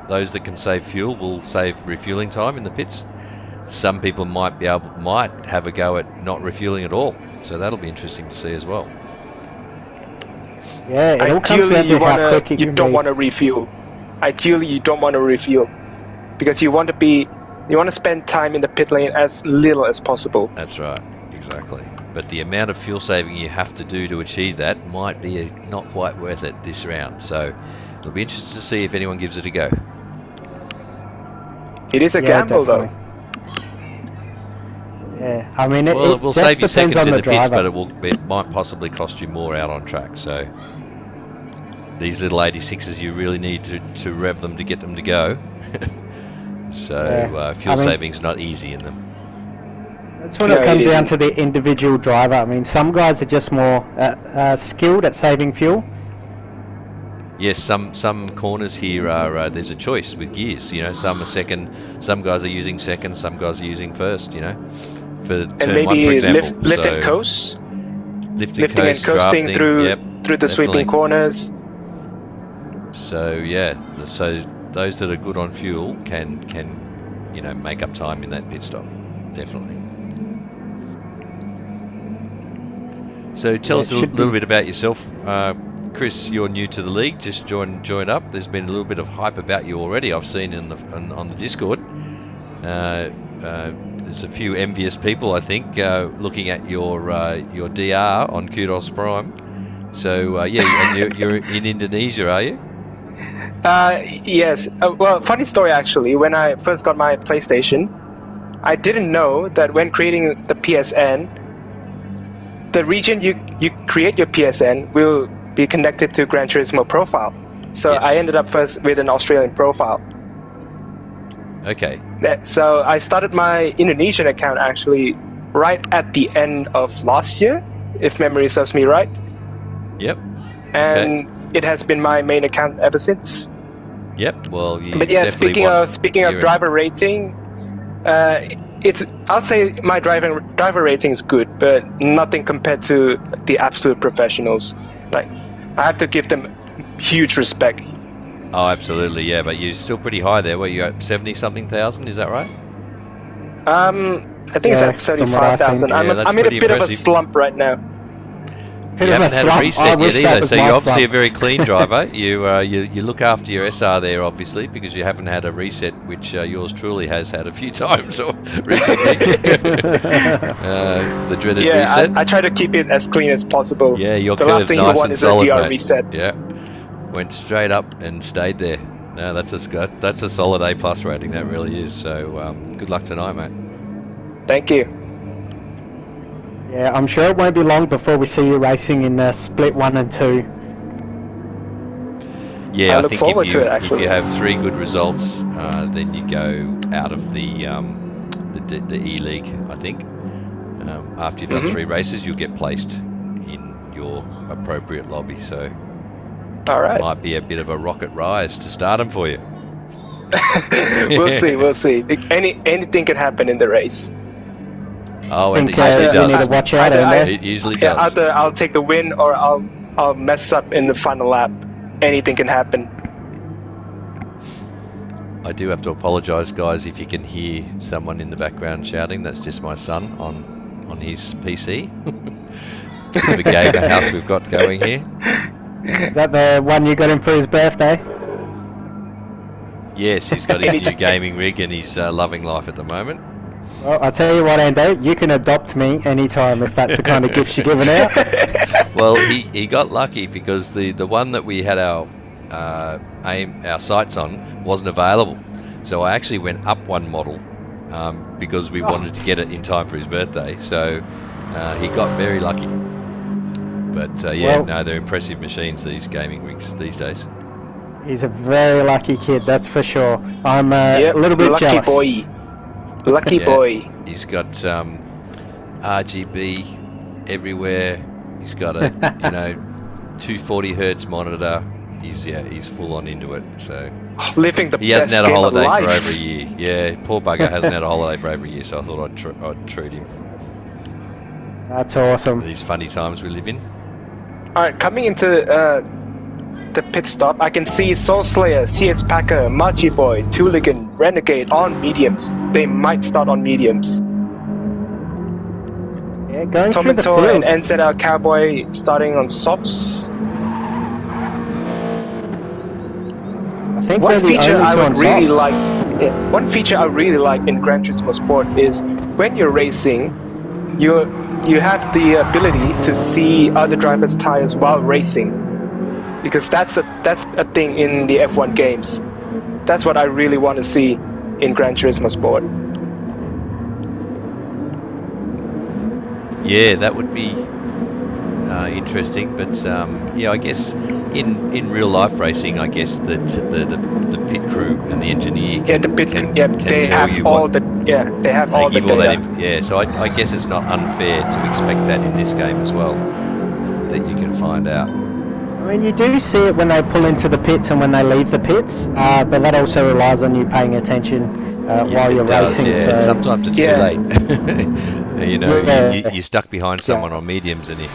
Those that can save fuel will save refueling time in the pits. Some people might have a go at not refueling at all. So that'll be interesting to see as well. Yeah, it all comes Ideally, down to how quick you don't want to refuel. Ideally, you don't want to refuel because you want to spend time in the pit lane as little as possible. That's right, exactly. But the amount of fuel saving you have to do to achieve that might be not quite worth it this round. So it'll be interesting to see if anyone gives it a go. It is a gamble, definitely. Yeah, I mean, it will just save you depends seconds on in the the pits, driver. but it might possibly cost you more out on track. So these little 86s, you really need to rev them to get them to go. So fuel saving's not easy in them. That's when it comes down to the individual driver. I mean, some guys are just more skilled at saving fuel. Yes, some corners here are there's a choice with gears. You know, some are second, some guys are using second, some guys are using first. You know, for turn 1, for example. Lift and coast. Lifting coast, and coasting drafting, through the definitely. sweeping corners. So yeah, so those that are good on fuel can make up time in that pit stop, definitely. So tell us a little bit about yourself, Chris. You're new to the league, just joined up. There's been a little bit of hype about you already. I've seen on the Discord. There's a few envious people, I think, looking at your DR on Kudos Prime. So and you're in Indonesia, are you? Yes. Well, funny story actually. When I first got my PlayStation, I didn't know that when creating the PSN, the region you create your PSN will be connected to Gran Turismo profile. So Yes. I ended up first with an Australian profile. Okay. So I started my Indonesian account actually right at the end of last year, if memory serves me right. Yep. And it has been my main account ever since. Yep. Well, you But yeah, definitely speaking of driver rating, I'll say my driver rating is good, but nothing compared to the absolute professionals. Like, I have to give them huge respect. Oh, absolutely, yeah. But you're still pretty high there. Where you at 70-something thousand? Is that right? I think it's at 75,000. Yeah, I'm in a pretty bit of a impressive. slump right now. You haven't had a reset yet either, so you're obviously a slump. very clean driver. You look after your SR there, obviously, because you haven't had a reset, which yours truly has had a few times or recently. The dreaded reset. I try to keep it as clean as possible. Yeah, your the last curve's thing nice you want and is solid, a DR mate. reset. Yeah, went straight up and stayed there. No, that's a solid A+ rating. That really is. So good luck tonight, mate. Thank you. Yeah, I'm sure it won't be long before we see you racing in split 1 and 2. Yeah, I look think forward if to you it, actually. if you have 3 good results, then you go out of the E League. I think after you've done 3 races, you'll get placed in your appropriate lobby. So All right. might be a bit of a rocket rise to stardom for you. We'll see. We'll see. Anything can happen in the race. Oh, I and think it usually we need does. to watch out, Either Ando. It usually Yeah, does. either I'll take the win or I'll mess up in the final lap. Anything can happen. I do have to apologise, guys, if you can hear someone in the background shouting. That's just my son on his PC. Bit of a gamer house we've got going here. Is that the one you got him for his birthday? Yes, he's got his new gaming rig and he's loving life at the moment. Well, I'll tell you what, Ando, you can adopt me anytime if that's the kind of gift you're giving out. Well, he got lucky because the one that we had our sights on wasn't available. So I actually went up one model because we wanted to get it in time for his birthday. So he got very lucky. But yeah, no, they're impressive machines, these gaming rigs these days. He's a very lucky kid, that's for sure. I'm a little bit lucky jealous. Boy. Lucky boy. He's got RGB everywhere. He's got a 240 hertz monitor. He's full on into it. So living the he hasn't best had a game of holiday life. for over a year. Yeah, poor bugger hasn't had a holiday for over a year. So I thought I'd treat him. That's awesome. These funny times we live in. All right, coming into the pit stop, I can see Soul Slayer, CS Packer, Machi Boy, Tooligan, Renegade on mediums. They might start on mediums. Yeah, going through the Tomato field. and NZL Cowboy starting on softs. I think One they're the feature only I two would on really softs. like, one feature I really like in Gran Turismo Sport is when you're racing, you have the ability to see other drivers' tires while racing, because that's a thing in the F1 games. That's what I really want to see in Gran Turismo Sport. Yeah, that would be interesting. But yeah, I guess in real life racing, I guess that the pit crew and the engineer can, they tell have you all what, the they have all the give all data. that yeah, so I guess it's not unfair to expect that in this game as well, that you can find out. I mean, you do see it when they pull into the pits and when they leave the pits, but that also relies on you paying attention while you're racing. Yeah. So Sometimes it's too late. You're stuck behind someone on mediums, and if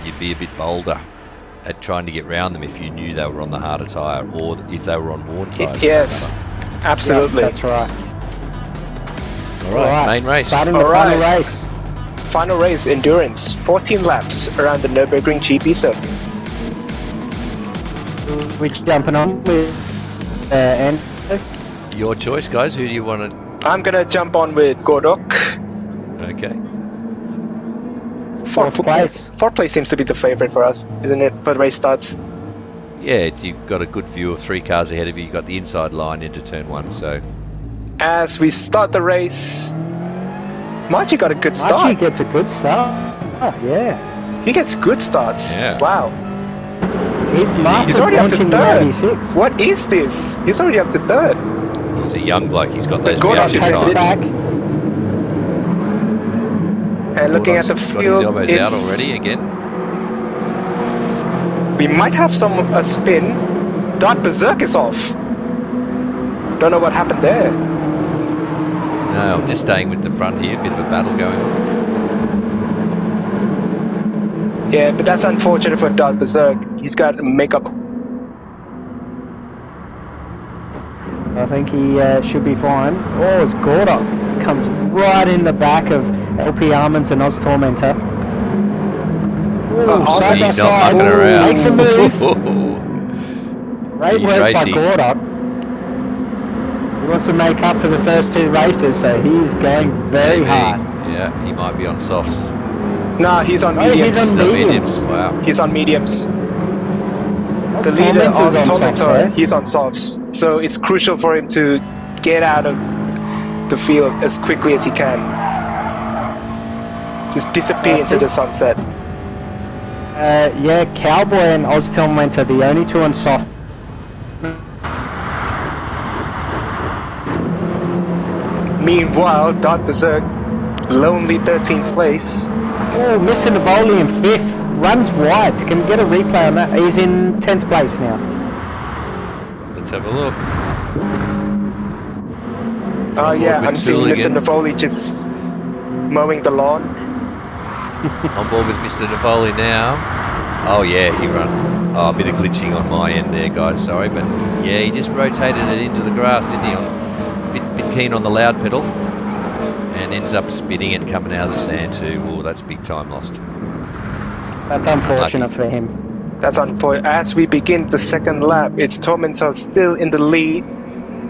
you'd be a bit bolder at trying to get round them if you knew they were on the harder tyre, or if they were on worn tyres. Yes, absolutely. Yeah, that's right. All right, main race. Starting the final race. Final race, endurance, 14 laps around the Nürburgring GP circuit. We're jumping on with and Your choice, guys. Who do you want to? I'm gonna jump on with Godok. Okay. fourth place. Fourth place seems to be the favorite for us, isn't it? For the race starts. Yeah, you've got a good view of 3 cars ahead of you. You've got the inside line into turn 1, so. As we start the race, Margie got a good start. Margie gets a good start. Oh, yeah. He gets good starts. Yeah. Wow. He's already up to launching third. 96. What is this? He's already up to third. He's a young bloke. He's got those Godot reaction takes it times. back. And looking at the Got his field, elbows out already again. we might have a spin. Dart Berserk is off. Don't know what happened there. No, I'm just staying with the front here. Bit of a battle going on. Yeah, but that's unfortunate for Dart Berserk. He's got to make up. I think he should be fine. Oh, as Gorda comes right in the back of LP Almonds and Oz Tormentor. Ooh, side by He's not side. mucking around. Makes a move. Great He's work by racing. Gorda. He wants to make up for the first 2 races, so he's going very Maybe. hard. Yeah, he might be on softs. Nah, he's on Oh, mediums. he's on No, mediums. Wow. He's on mediums. Oh, the leader of Tormentor's on softs, Tormentor, sorry. he's on softs, so it's crucial for him to get out of the field as quickly as he can. Just disappear into the sunset. Yeah, Cowboy and Oz Tormentor, the only two on soft. Meanwhile, Dark Berserk, lonely 13th place. Oh, missing the volley in 5th. Runs wide. Can we get a replay on that? He's in 10th place now. Let's have a look. Oh yeah, with I'm seeing Mr. Tooligan. Navoli just mowing the lawn. On board with Mr. Navoli now. Oh yeah, he runs. Oh, a bit of glitching on my end there, guys. Sorry, but yeah, he just rotated it into the grass, didn't he? Bit keen on the loud pedal, and ends up spinning it coming out of the sand too. Oh, that's big time lost. That's unfortunate for him. That's unfortunate. As we begin the second lap, it's Tormentor still in the lead.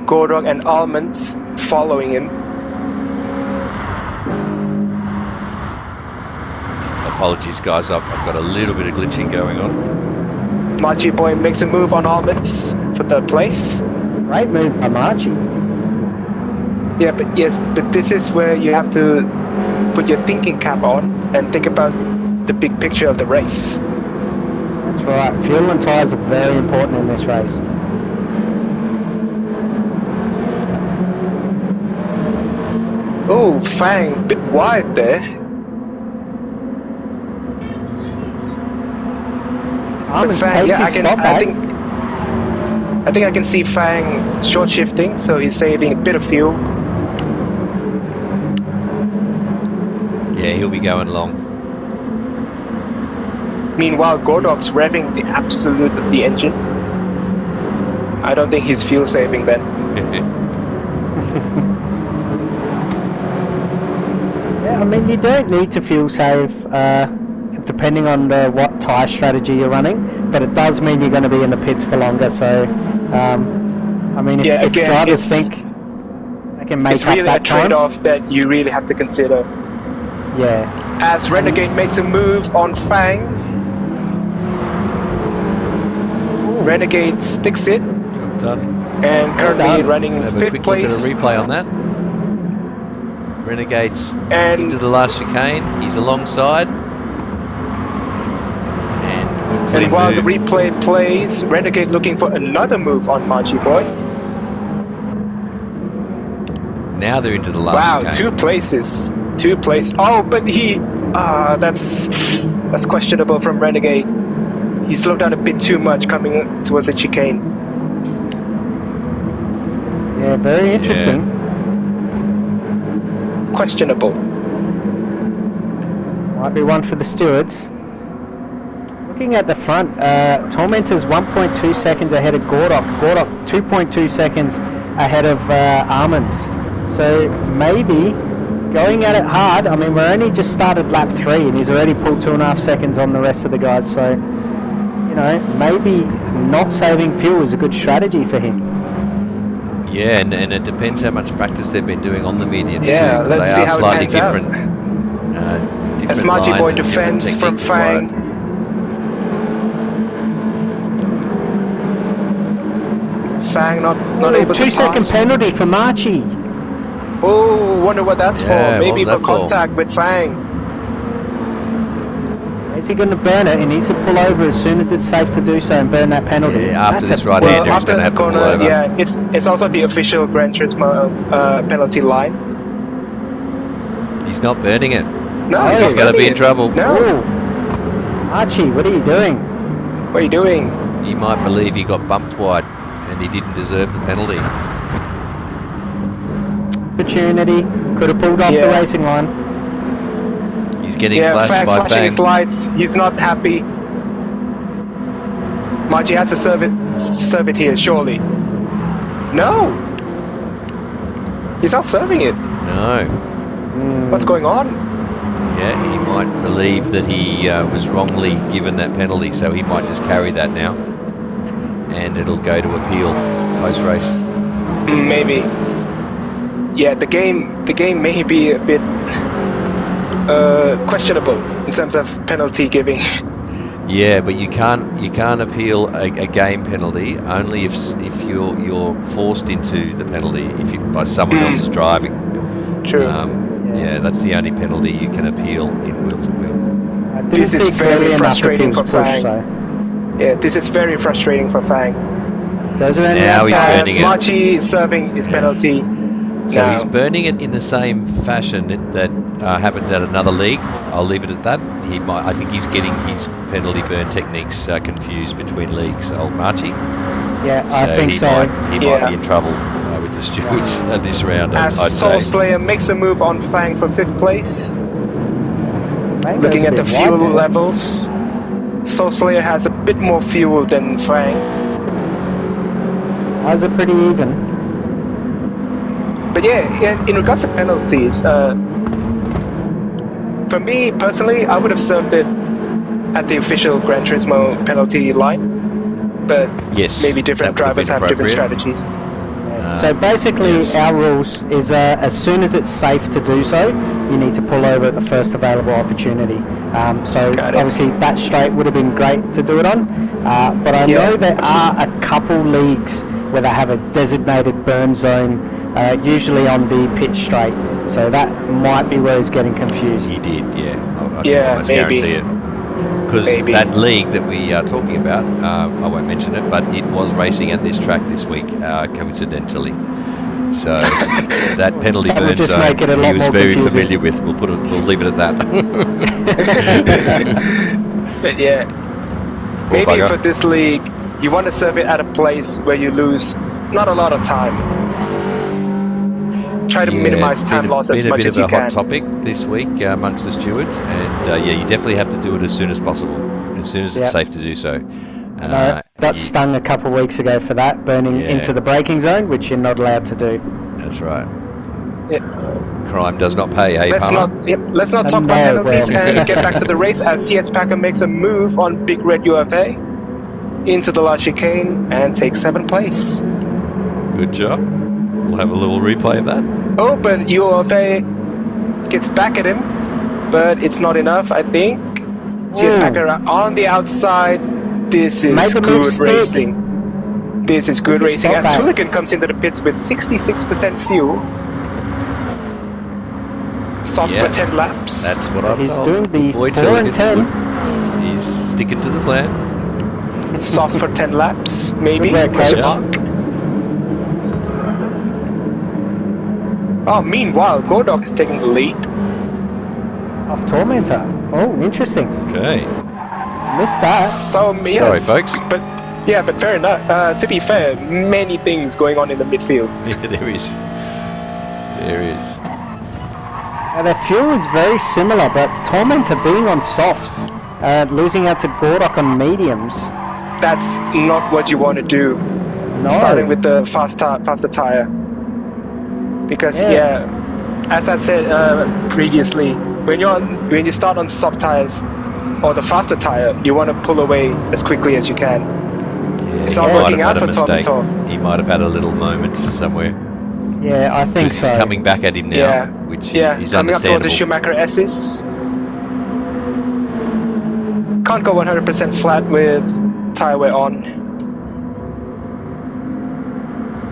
Gordog and Almonds following him. Apologies, guys. I've got a little bit of glitching going on. Marchie Boy makes a move on Almonds for third place. Great move by Marchie. Yeah, but this is where you have to put your thinking cap on and think about the big picture of the race. That's right. Fuel and tyres are very important in this race. Oh, Fang, bit wide there. But Fang, yeah, I think I can see Fang short shifting, so he's saving a bit of fuel. Yeah, he'll be going long. Meanwhile, Gordog's revving the absolute of the engine. I don't think he's fuel saving then. Yeah, I mean, you don't need to fuel save depending on what tyre strategy you're running, but it does mean you're going to be in the pits for longer, so I mean, if drivers think they can make it's up really that a trade-off that you really have to consider. Yeah. As Renegade makes a move on Fang, Renegade sticks it, Job done. and currently running Have a 5th quick look at place. a replay on that. Renegade's And into the last chicane. He's alongside. And while the replay plays, Renegade looking for another move on Marchie Boy. Now they're into the last Wow, chicane. 2 places. 2 places. Oh, but that's questionable from Renegade. He slowed down a bit too much coming towards the chicane. Yeah, very interesting. Questionable. Might be one for the stewards. Looking at the front, Tormentor's 1.2 seconds ahead of Gordok. Gordok 2.2 seconds ahead of Almonds. So maybe going at it hard. I mean, we're only just started lap 3 and he's already pulled 2.5 seconds on the rest of the guys. So, you know, maybe not saving fuel is a good strategy for him. Yeah, and it depends how much practice they've been doing on the mediums Yeah, too. 'Cause let's they see are how it slightly pans out. different. As Different Marchie lines Boy and different defends from techniques required. Fang. Fang not able to 2-second pass. penalty for Marchie. Oh, wonder what that's Yeah, for. what Maybe was for that for? contact with Fang. Is he going to burn it? He needs to pull over as soon as it's safe to do so and burn that penalty. Yeah, after That's this a right-hander, he's After going to have the to pull corner, over. yeah, it's also the official Gran Turismo penalty line. He's not burning it. No, Oh, he's He's not going to be burning in it. trouble. No, Oh, Archie, what are you doing? what are you doing? He might believe he got bumped wide and he didn't deserve the penalty. Opportunity. Could have pulled off the Yeah. racing line. He's getting Yeah, flashed Fang by flashing Fang. his lights. He's not happy. Margie has to serve it here, surely. No! He's not serving it. No. What's going on? Yeah, he might believe that he was wrongly given that penalty, so he might just carry that now. And it'll go to appeal post-race. Maybe. Yeah, the game may be a bit questionable in terms of penalty giving. Yeah, but you can't appeal a game penalty only if you're forced into the penalty by someone else's driving. True. Yeah, that's the only penalty you can appeal in wheels at wheel. I didn't This is see very clearly enough if he frustrating was for pushed, Fang. so Yeah, this is very frustrating for Fang. goes around Now the he's outside. burning it. Marchi serving his Yes. penalty. So now. he's burning it in the same fashion that happens at another league. I'll leave it at that. I think he's getting his penalty burn techniques confused between leagues. Old Marchi. Yeah, I think he so. might be in trouble with the stewards this round. As I'd Soul say. Slayer makes a move on Fang for 5th place. Fang Looking goes a at the bit wide fuel there. levels, Soul Slayer has a bit more fuel than Fang. Eyes are pretty even. But yeah, in regards to penalties, for me personally, I would have served it at the official Gran Turismo penalty line. But Yes, maybe different that would have drivers been have different appropriate. strategies. So basically, yes. our rules is as soon as it's safe to do so, you need to pull over at the first available opportunity. So Got it. obviously that straight would have been great to do it on, but I know there are a couple leagues where they have a designated burn zone, usually on the pitch straight. So that might be where he's getting confused. He did, yeah. I can Yeah, almost maybe. guarantee it. Because Maybe. that league that we are talking about, I won't mention it, but it was racing at this track this week, coincidentally. So that penalty That would burn just zone, make it a lot he was more very confusing. familiar with. We'll leave it at that. But yeah, Poor maybe bugger. for this league, you want to serve it at a place where you lose not a lot of time. Try to minimize time loss as much as you been a bit of a hot can. topic this week amongst the stewards, and yeah, you definitely have to do it as soon as possible, as soon as it's Yep. safe to do so. Got stung a couple of weeks ago for that, burning Yeah. into the braking zone, which you're not allowed to do. That's right. Yeah. Crime does not pay, eh, Let's Palmer? let's not talk about No, penalties well. and get back to the race as CS Packer makes a move on Big Red UFA into the large chicane and takes 7th place. Good job. We'll have a little replay of that. Oh, but UFA gets back at him, but it's not enough, I think. CS Packer on the outside. This is Make a move, good stick. racing. This is good racing as Stop that. Tuligan comes into the pits with 66% fuel. Softs Yeah. for 10 laps. That's what I'm He's told. doing the Boy 4 and Tilligan. 10. He's sticking to the plan. Softs for 10 laps, maybe? Good work, Question coach. mark. Oh, meanwhile, Gordok is taking the lead. Off Tormentor. Oh, interesting. Okay. Missed that. So, yes. Sorry, folks. But fair enough. To be fair, many things going on in the midfield. Yeah, there is. There is. Now, their fuel is very similar, but Tormentor being on softs, losing out to Gordok on mediums. That's not what you want to do. No. Starting with the faster tire. Because as I said previously, when you start on soft tires or the faster tire, you want to pull away as quickly as you can. Yeah, It's he not might working have out had for a mistake. Tormentor. He might have had a little moment somewhere. Yeah, I think Because so. he's coming back at him now, which is coming up towards the understandable. Schumacher S's. Can't go 100% flat with tire wear on.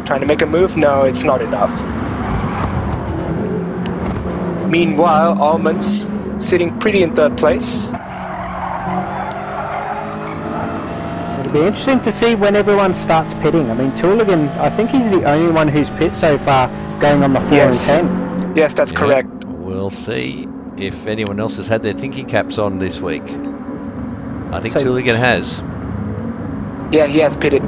Trying to make a move? No, it's not enough. Meanwhile, Almonds sitting pretty in 3rd place. It'll be interesting to see when everyone starts pitting. I mean, Tooligan, I think he's the only one who's pit so far going on the 4 and 10. Yes, that's Yeah, correct. We'll see if anyone else has had their thinking caps on this week. I think So- Tilligan has. Yeah, he has pitted.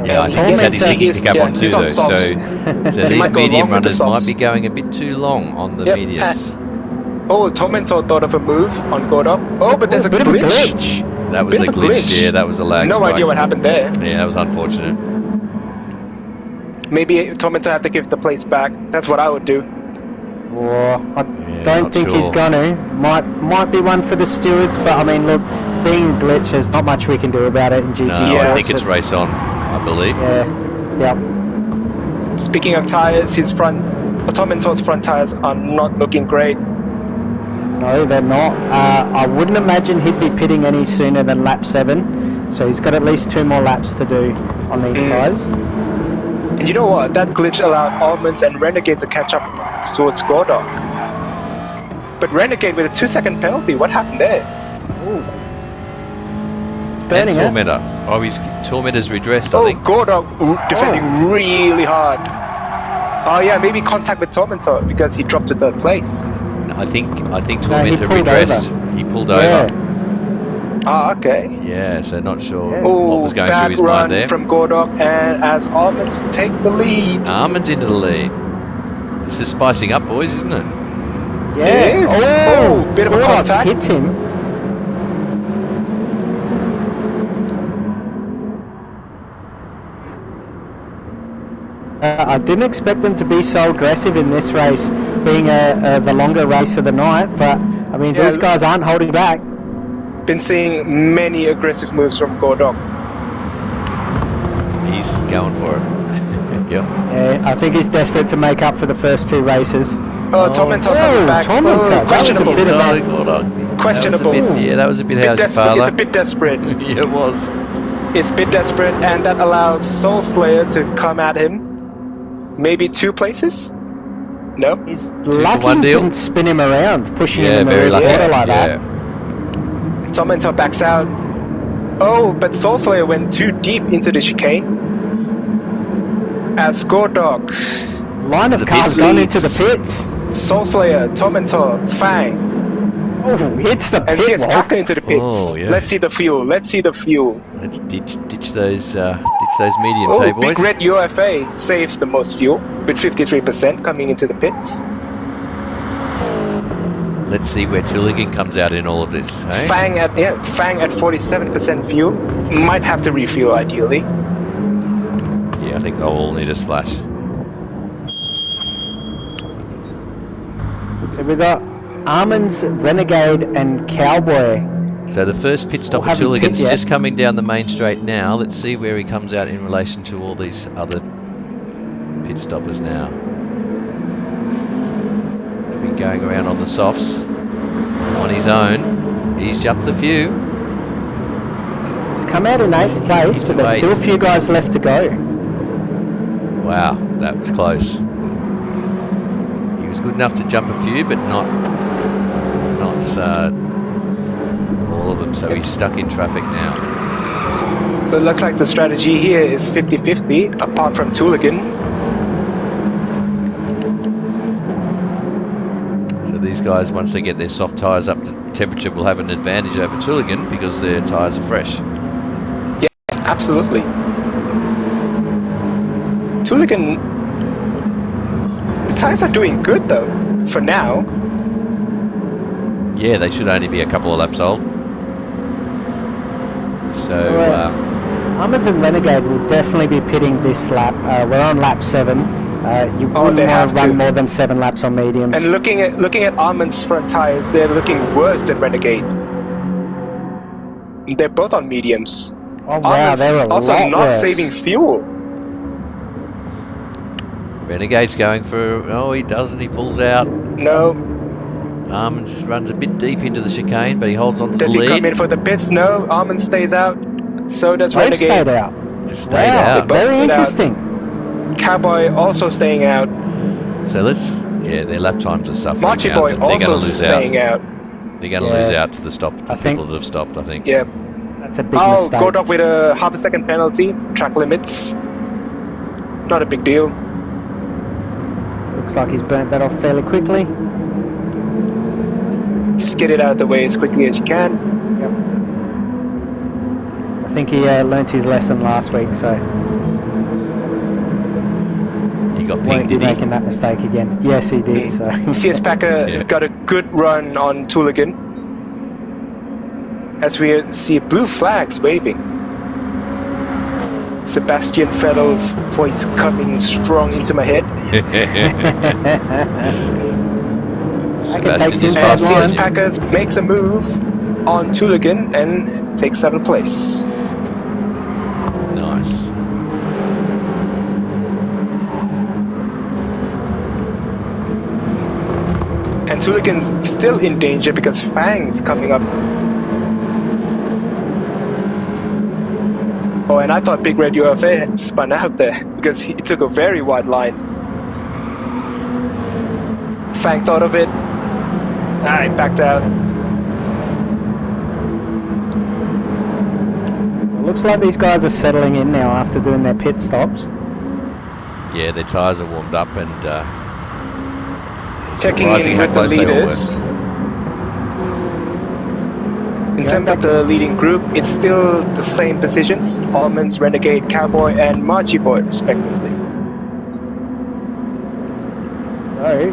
Yeah, I think he's had his thinking cap on too, he's on though. So, softs. so He these might go medium long with the runners might softs. be going a bit too long on the Yep, mediums. Oh, Tormentor thought of a move on Gordok. Oh, but there's a bit of a glitch. glitch. That was Bit a of a glitch. glitch. Yeah, that was a lag No spike. idea what happened there. Yeah, that was unfortunate. Maybe Tormentor have to give the place back. That's what I would do. Or I Yeah, don't not think he's sure. gonna. Might be one for the stewards, but I mean, look, being glitch, there's not much we can do about it in GT. No, Sports. I think it's race on, I believe. Yeah. Yep. Speaking of tires, Tormentor's front tires are not looking great. No, they're not. I wouldn't imagine he'd be pitting any sooner than lap 7. So he's got at least 2 more laps to do on these tyres. And you know what? That glitch allowed Almonds and Renegade to catch up towards Gordon. But Renegade with a 2-second penalty. What happened there? Ooh. It's burning it. Tormentor. Oh, his Tormentor's redressed, I Oh, think. Gordon defending really hard. Oh yeah, maybe contact with Tormentor because he dropped to 3rd place. I think No, he Tormentor pulled redressed. over. He pulled Yeah. over. Ah, okay. Yeah, so not sure Yeah. what Oh, was going through bad his mind run there. from Gordon, and as Almonds take the lead. Almonds into the lead. This is spicing up, boys, isn't it? Yeah. It is. Oh, bit of a Gordon contact. hits him. I didn't expect them to be so aggressive in this race, being the longer race of the night, but I mean, Yeah, these guys aren't holding back. Been seeing many aggressive moves from Gordon. He's going for it. Yep. Yeah, I think he's desperate to make up for the first 2 races. Oh, Tormentor coming back. Tormentor. That was a Questionable. bit of Sorry, a- Gordon. Questionable. That was a bit how's your It's father? a bit desperate. Yeah, it was. It's a bit desperate, and that allows Soul Slayer to come at him. Maybe 2 places? No? He's for lucky one he deal. didn't spin him around, pushing Yeah, him in the very rear lucky. quarter like Yeah. that. Tormentor backs out. Oh, but Soul Slayer went too deep into the chicane. As Gordog, Line of The cars pits going leads. into the pits. Soul Slayer, Tormentor, Fang, Oh, hits the and pit CS wall. Packer into the pits. Oh, yeah. Let's see the fuel. Let's see the fuel. Let's ditch those mediums, Oh, hey boys. Big Red UFA saves the most fuel with 53% coming into the pits. Let's see where Tulligan comes out in all of this. Hey? Fang at 47% fuel. Might have to refuel ideally. Yeah, I think they'll all need a splash. We got Almonds, Renegade, and Cowboy. So the first pit stop Well, of haven't pit Tulligan's yet. just coming down the main straight now. Let's see where he comes out in relation to all these other pit stoppers now. He's been going around on the softs on his own. He's jumped a few. He's come out in 8th place, but there's still a few guys left to go. Wow, that was close. He was good enough to jump a few, but not all of them. So he's stuck in traffic now. So it looks like the strategy here is 50-50, apart from Tulligan. So these guys, once they get their soft tyres up to temperature, will have an advantage over Tulligan because their tyres are fresh. Yes, absolutely. Tulligan, the tires are doing good though, for now. Yeah, they should only be a couple of laps old. So, Almonds and Renegade will definitely be pitting this lap. We're on lap 7. You wouldn't they want have to run to. more than 7 laps on mediums. And looking at Almond's front tires, they're looking worse than Renegade. They're both on mediums. Oh wow, Almond's they're a also lot not worse. saving fuel. Renegade's going for... Oh, he doesn't. He pulls out. No. Almonds runs a bit deep into the chicane, but he holds on to Does the he lead. come in for the pits? No. Almond stays out. So does Both Renegade. stayed out. They've stayed Wow, out. They both very stayed out. interesting. Cowboy also staying out. So let's... Yeah, their lap times are suffering Marchy now. Boy They're going to also lose staying out. out. They're going to Yeah. lose out to the stop. The I think- people that have stopped, I think. Yeah. That's a big Oh, mistake. Gordog with a half a second penalty. Track limits. Not a big deal. Looks like he's burnt that off fairly quickly. Just get it out of the way as quickly as you can. Yep. I think he learnt his lesson last week, so He got won't pinged, be did he? making that mistake again. Yes, he did. So CS Packer Yeah. got a good run on Tulligan. As we see blue flags waving. Sebastian Vettel's voice coming strong into my head. Packer takes Sebastian is him And fast fast. CS line. Packers makes a move on Tulligan and takes 7th place. Nice. And And Tuligan's still in danger because Fang's coming up. Oh, and I thought Big Red UFA had spun out there because he took a very wide line. Fang thought of it. He backed out. Looks like these guys are settling in now after doing their pit stops. Yeah, their tyres are warmed up and Checking surprising in how with the close they all were. leaders. In terms of the leading group, it's still the same positions: Almonds, Renegade, Cowboy, and Marchie Boy, respectively. So,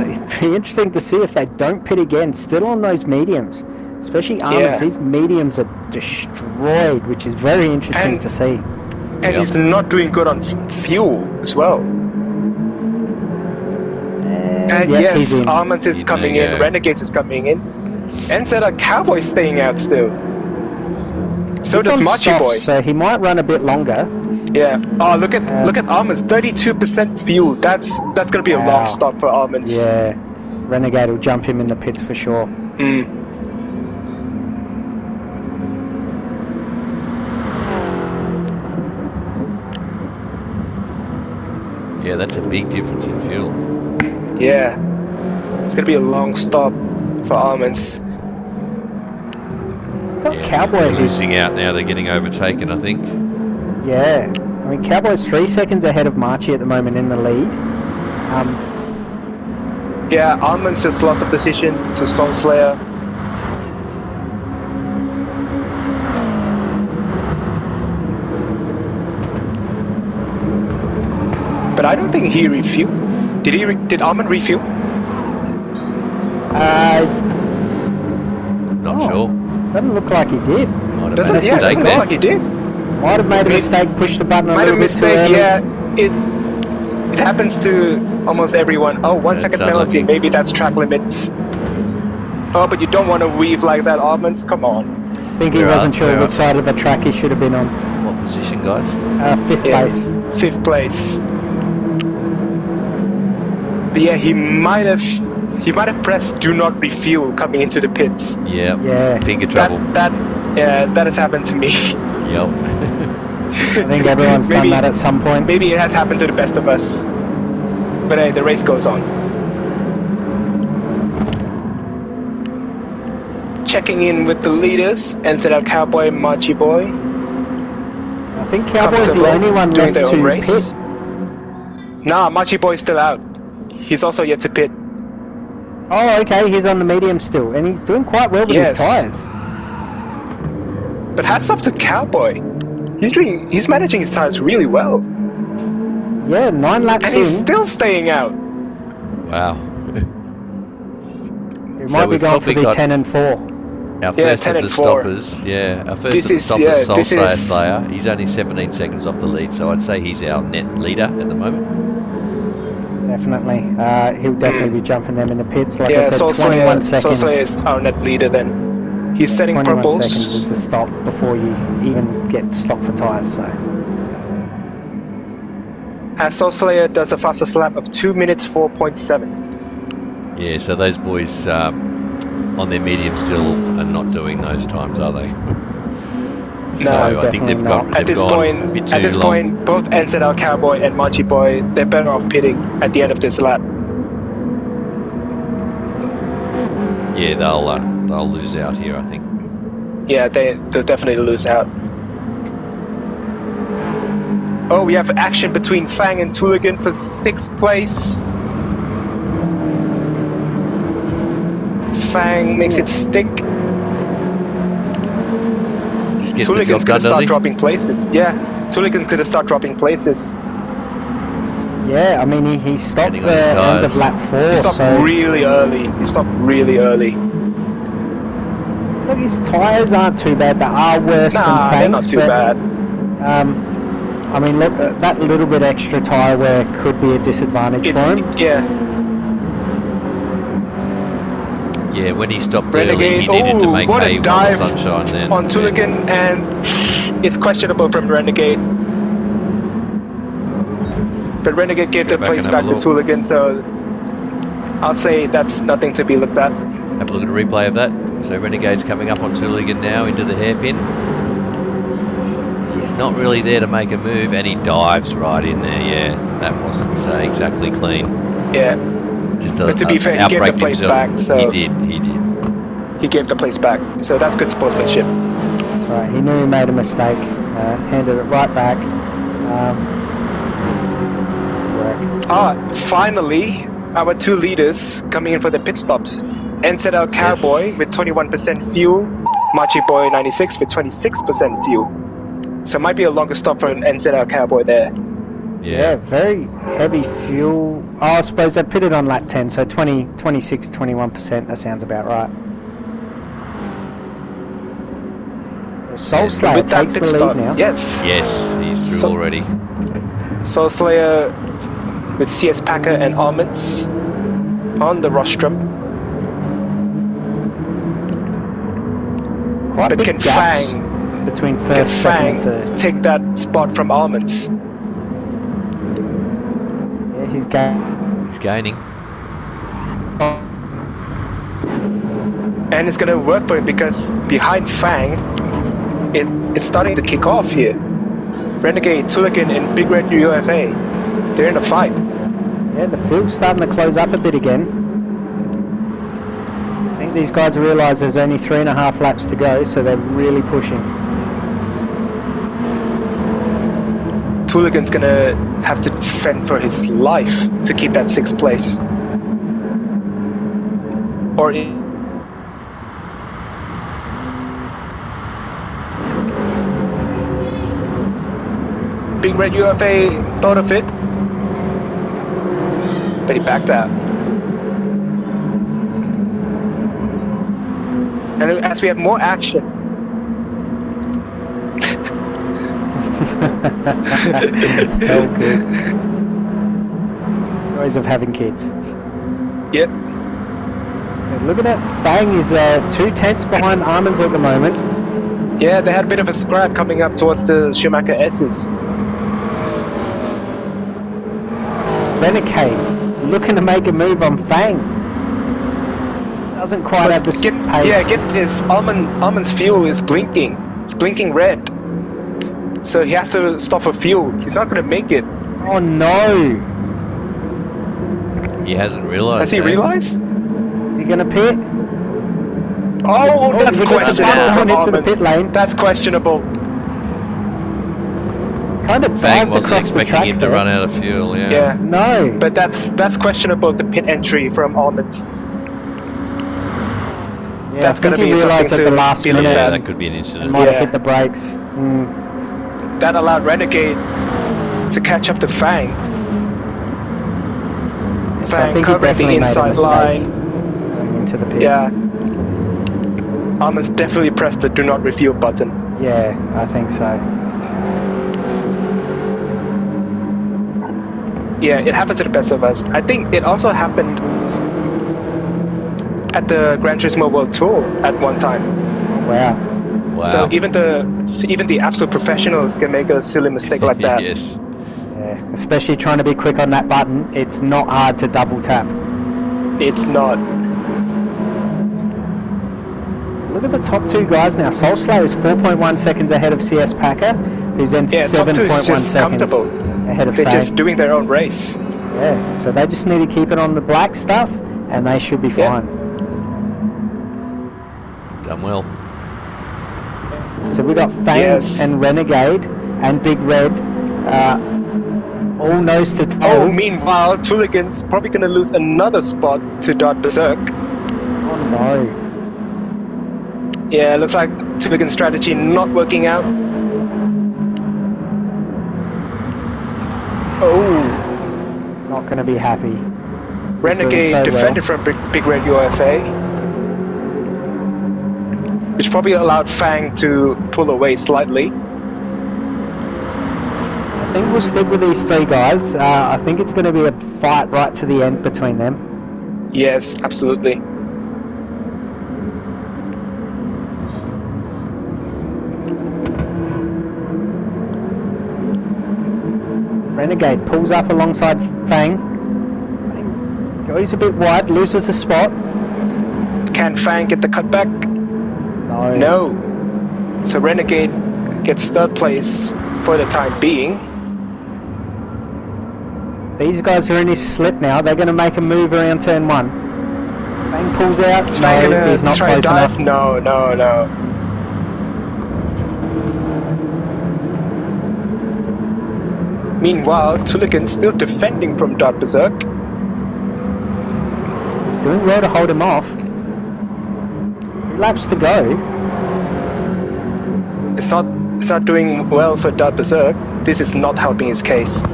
it'd be interesting to see if they don't pit again, still on those mediums. Especially Almonds, these mediums are destroyed, which is very interesting to see. And he's not doing good on fuel as well. And yep, yes, Almonds is coming in, Renegades is coming in. NZR Cowboy staying out still. So does Marchie Boy. So he might run a bit longer. Yeah. Oh, look at Almonds, 32% fuel. That's gonna be a long stop for Almonds. Yeah. Renegade will jump him in the pits for sure. Yeah, that's a big difference in fuel. Yeah. It's gonna be a long stop for Almonds. Cowboy losing out now. They're getting overtaken, I think. Yeah. I mean, Cowboy's 3 seconds ahead of Marchie at the moment in the lead. Yeah, Almonds just lost a position to Soul Slayer. But I don't think he refueled. Did Almond refuel? Not sure. Doesn't look like he did. Doesn't look like he did. Might have made a mistake, pushed the button a little bit too early. Yeah. It happens to almost everyone. Oh, 1 second penalty. Maybe that's track limits. Oh, but you don't want to weave like that, Almonds. Come on. I think he wasn't sure which side of the track he should have been on. What position, guys? 5th place. 5th place. But yeah, he might have pressed "Do not refuel" coming into the pits. Yeah. Finger trouble. That has happened to me. Yep. I think everyone's done that at some point. Maybe it has happened to the best of us. But hey, the race goes on. Checking in with the leaders, NZR Cowboy, Marchie Boy. I think Cowboy's the only one doing left their own to race. pit. Nah, Marchie Boy's still out. He's also yet to pit. Oh, okay, he's on the medium still, and he's doing quite well with his tyres. But hats off to Cowboy. He's managing his tyres really well. Yeah, 9 laps and in. he's still staying out. Wow. He might be going for the 10 and 4. Our first of the stoppers, our first of the stoppers, Soul Slayer. He's only 17 seconds off the lead, so I'd say he's our net leader at the moment. Definitely. He'll definitely be jumping them in the pits. Like I said, Soul 21 seconds. Soul Slayer is our net leader then. He's setting 21 purples. seconds is the stop before you even get stopped for tyres, so. And Soul Slayer does a fastest lap of 2 minutes 4.7. Yeah, so those boys on their medium still are not doing those times, are they? No, I think they've got at this point, both NZR Cowboy and Marchie Boy, they're better off pitting at the end of this lap. Yeah, they'll lose out here, I think. Yeah, they'll definitely lose out. Oh, we have action between Fang and Tuligan for 6th place. Fang makes it stick. Tuligan's gonna start dropping places. Yeah, Tuligan's gonna start dropping places. Yeah, I mean he stopped the end of lap 4. He stopped really early. Look, his tyres aren't too bad. They are worse than Fang's. They're not too bad. I mean, look, that little bit extra tyre wear could be a disadvantage for him. Yeah. Yeah, when he stopped early, he needed to make hay while the sunshine then. On Tuligan, and it's questionable from Renegade. But Renegade gave the place back to Tuligan, so I'll say that's nothing to be looked at. Have a look at a replay of that. So Renegade's coming up on Tooligan now into the hairpin. He's not really there to make a move, and he dives right in there. Yeah, that wasn't exactly clean. Yeah. Just But to be fair, he gave the place back. So he did. He gave the place back. So that's good sportsmanship. That's right. He knew he made a mistake. Handed it right back. Work. Finally, our two leaders coming in for the pit stops. NZL Cowboy with 21% fuel, Machi Boy 96 with 26% fuel. So it might be a longer stop for an NZL Cowboy there. Yeah, very heavy fuel. Oh, I suppose they put it on lap 10, so 26, 21%, that sounds about right. Soul Slayer With that takes pit the lead stop, now. yes. Yes, he's through already. Soul Slayer with CS Packer and Almonds on the rostrum. Quite But big can gaps Fang between first, second, and third. take that spot from Almonds? Yeah, he's going. He's gaining. And it's going to work for him because behind Fang, it's starting to kick off here. Renegade, Tooligan, and Big Red UFA, they're in a fight. Yeah, the field's starting to close up a bit again. I think these guys realise there's only 3.5 laps to go, so they're really pushing. Tooligan's gonna have to fend for his life to keep that 6th place. Or Big Red UFA thought of it, but he backed out. And as we have more action, So good. Joys of having kids. yep, Yeah, look at that. Fang is 2 tenths behind Almonds at the moment. yeah, they had a bit of a scrap coming up towards the Schumacher S's. Renegade looking to make a move on Fang. Doesn't quite have the pace. Yeah, get this. Almond's fuel is blinking. It's blinking red. So he has to stop for fuel. He's not going to make it. Oh no! He hasn't realised. Has he realized? Is he going to pit? Oh, that's he got the ball questionable. on into the pit lane. That's questionable. Kind of Fang dived wasn't across the expecting track him to there. run out of fuel. Yeah. Yeah. No. But that's questionable, the pit entry from Almond. Yeah, That's I going to think be he something realised at to the last be minute looked Yeah, at. that could be an and incident. might have Yeah. hit the brakes. That allowed Renegade to catch up to Fang. So I Fang think he covering the definitely made a inside mistake line. going into the pits. Yeah. Almond's definitely pressed the do not refuel button. Yeah, I think so. Yeah, it happens to the best of us. I think it also happened at the Gran Turismo World Tour at one time. Wow. Wow. So even the absolute professionals can make a silly mistake like that. Yes. Yeah, especially trying to be quick on that button. It's not hard to double tap. It's not. Look at the top 2 guys now. Soul Slayer is 4.1 seconds ahead of CS Packer, who's then Yeah, top 2 is 7.1 just seconds comfortable. ahead of They're Fang. just doing their own race. Yeah, so they just need to keep it on the black stuff, and they should be Yeah. fine. Done well. So we got Fang Yes. and Renegade and Big Red, all nose to toe. Oh, meanwhile, Tooligan's probably going to lose another spot to Dot Berserk. Oh no. Yeah, looks like Tooligan's strategy not working out. Oh, Not going to be happy. Renegade so defended from Big Red UFA, which probably allowed Fang to pull away slightly. I think we'll stick with these 3 guys. I think it's going to be a fight right to the end between them. Yes, absolutely. Renegade pulls up alongside Fang. Goes a bit wide, loses the spot. Can Fang get the cutback? No. No. So Renegade gets third place for the time being. These guys are in his slip now. They're going to make a move around turn 1. Fang pulls out. Is Fang No, he's gonna not try close and dive? enough. No. Meanwhile, Tuligan still defending from Dot Berserk. He's doing well to hold him off. 3 laps to go. It's not doing well for Dot Berserk. This is not helping his case. No.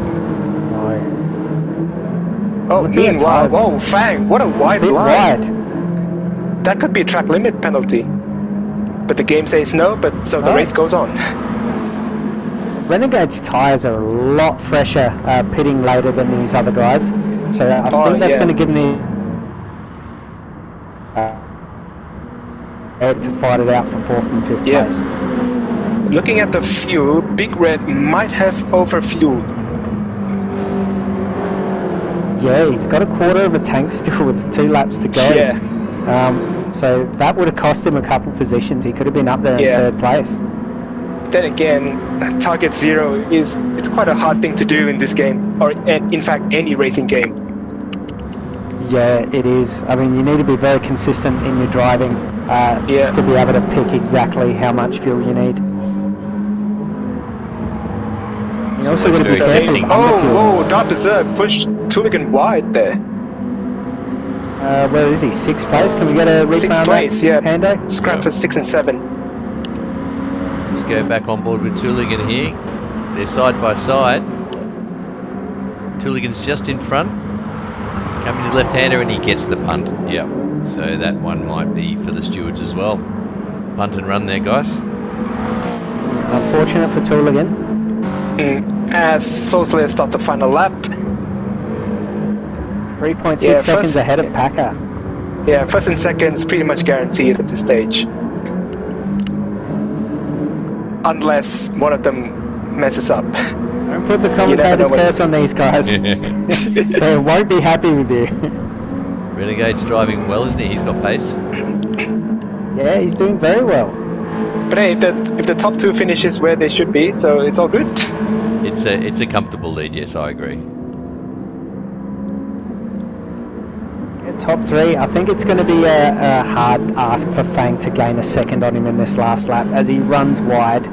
Oh, Look at meanwhile, the tires. whoa, Fang, what a wide Bit line. wide. That could be a track limit penalty. But the game says no, but so the Right. race goes on. Renegade's tyres are a lot fresher pitting later than these other guys. So I think that's yeah. going to give me to fight it out for 4th and 5th Yeah. place. Looking at the fuel, Big Red might have overfueled. Yeah, he's got a quarter of a tank still with 2 laps to go. Yeah. So that would have cost him a couple positions. He could have been up there Yeah. in 3rd place. Then again, target zero it's quite a hard thing to do in this game, or in fact any racing game. Yeah, it is. I mean, you need to be very consistent in your driving Yeah. to be able to pick exactly how much fuel you need. You So also it's got to be very careful. tempting. Oh, Dot Berserk pushed Tuligan wide there. Where is he? 6th place? Can we get a replay 6th on place, that? yeah. Pando? Scrap for 6 and 7. Let's go back on board with Tooligan here. They're side by side. Tooligan's just in front. Coming to left-hander and he gets the punt. Yep. So that one might be for the stewards as well. Punt and run there, guys. Unfortunate for Tooligan. As Soulslayer starts the final lap. 3.6 Yeah, seconds first- ahead of Packer. Yeah, 1st and 2nd's pretty much guaranteed at this stage. Unless one of them messes up. Don't put the never commentator's know what- curse on these guys. They won't be happy with you. Renegade's driving well, isn't he? He's got pace. Yeah, he's doing very well. But hey, if the top 2 finishes where they should be, so it's all good. It's a comfortable lead, yes, I agree. Top 3, I think it's going to be a hard ask for Fang to gain a second on him in this last lap as he runs wide.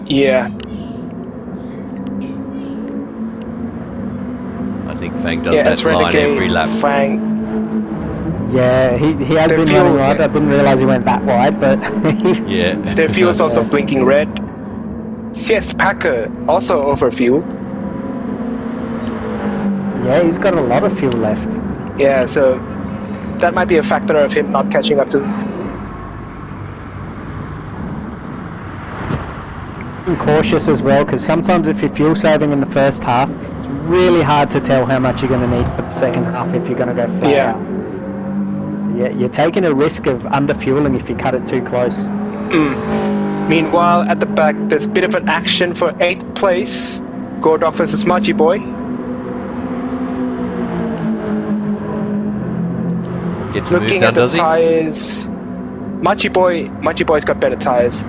Yeah. I think Fang does Yeah, that as line Renegade, every lap. Fang. Yeah, he has The been fuel- running wide. I didn't realise he went that wide, but Yeah. Their fuel's also Yeah. blinking red. CS Packer also overfueled. yeah, he's got a lot of fuel left. Yeah, so that might be a factor of him not catching up to. I'm cautious as well because sometimes if you're fuel saving in the first half, it's really hard to tell how much you're going to need for the second half if you're going to go flat Yeah. out. Yeah, you're taking a risk of underfueling if you cut it too close. Meanwhile, at the back, there's a bit of an action for 8th place. Gordog versus Machi Boy. Gets the move Looking done, at the does he? tires, Machi Boy's got better tires.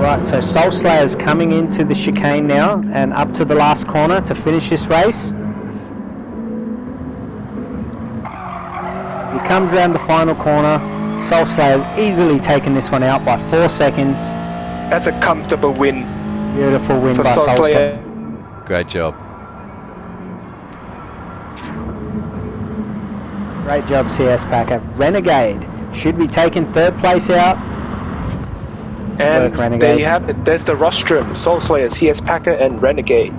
Right, so Soulslayer's coming into the chicane now and up to the last corner to finish this race. As he comes around the final corner, Soulslayer's easily taken this one out by 4 seconds. That's a comfortable win Beautiful win for by Soulslayer. Soulslayer. Great job. Great job, CS Packer. Renegade should be taking 3rd place out. And Work, Renegade. there you have it. There's the rostrum. Soulslayer, CS Packer, and Renegade.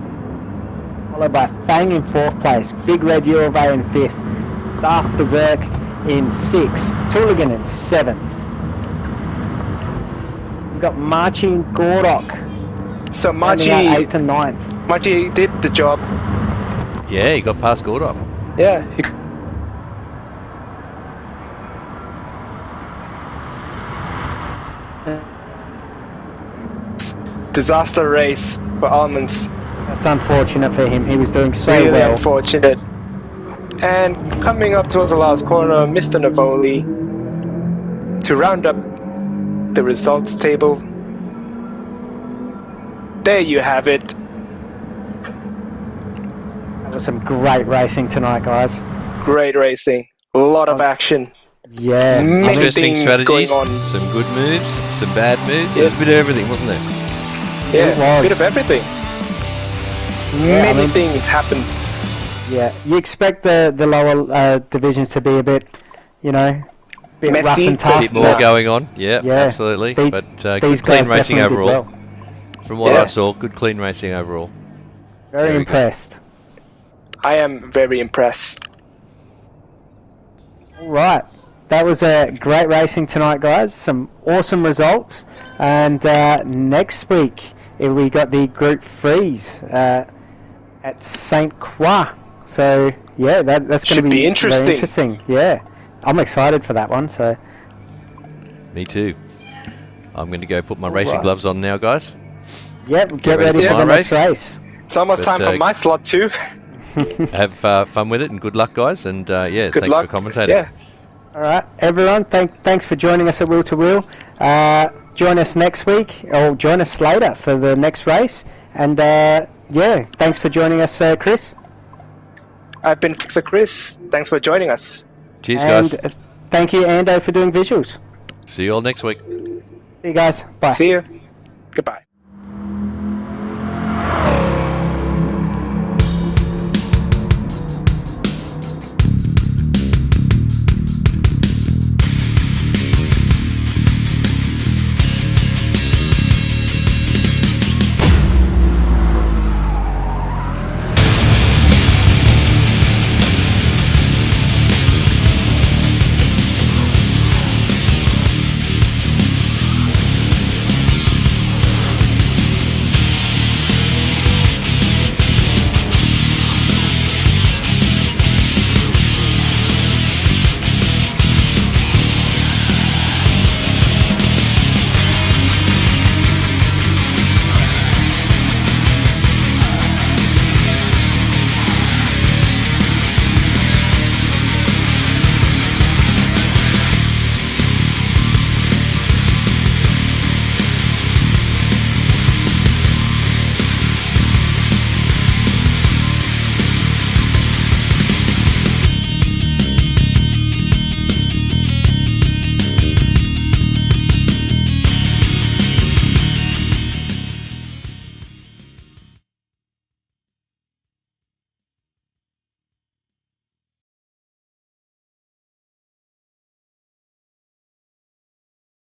Followed by Fang in 4th place. Big Red Uruve in 5th. Darth Berserk in 6th. Tooligan in 7th. We've got Marchi and Gordok. So Machi Machi 8th and 9th. did the job. Yeah, he got past Gordon. Yeah. Disaster race for Almonds. That's unfortunate for him. He was doing so Really well. unfortunate. And coming up towards the last corner, Mr. Navoli to round up the results table. There you have it. That was some great racing tonight, guys. Great racing. A lot of action. Yeah. Many Interesting things going strategies, on. some good moves, some bad moves. Yeah. There's a bit of everything, wasn't there? Yeah, It was. bit of everything. Yeah, I Many mean- things happened. Yeah, you expect the lower divisions to be a bit, you know, bit rough Messy, and but tough. A bit more Nah. going on. Yeah, Yeah. absolutely. The- but These good clean guys racing definitely did overall. well. From what Yeah. I saw, good clean racing overall. Very Very good. impressed. I am very impressed. All right, that was a great racing tonight, guys. Some awesome results, and next week we got the Group 3s at Saint Croix. So yeah, that's going to Should be very interesting. interesting. Yeah, I'm excited for that one. So Me too. I'm going to go put my racing right. gloves on now, guys. yep, get ready ready for for the my next race. It's almost But, time for my slot too. Have fun with it and good luck, guys. And yeah, Good thanks luck. for commentating. Yeah. All right, everyone. Thanks for joining us at Wheel to Wheel. Join us next week, or join us later for the next race. And yeah, thanks for joining us, Chris. I've been Fixer Chris. Thanks for joining us. Cheers, And guys. thank you, Ando, for doing visuals. See you all next week. See you guys. Bye. See you. Goodbye.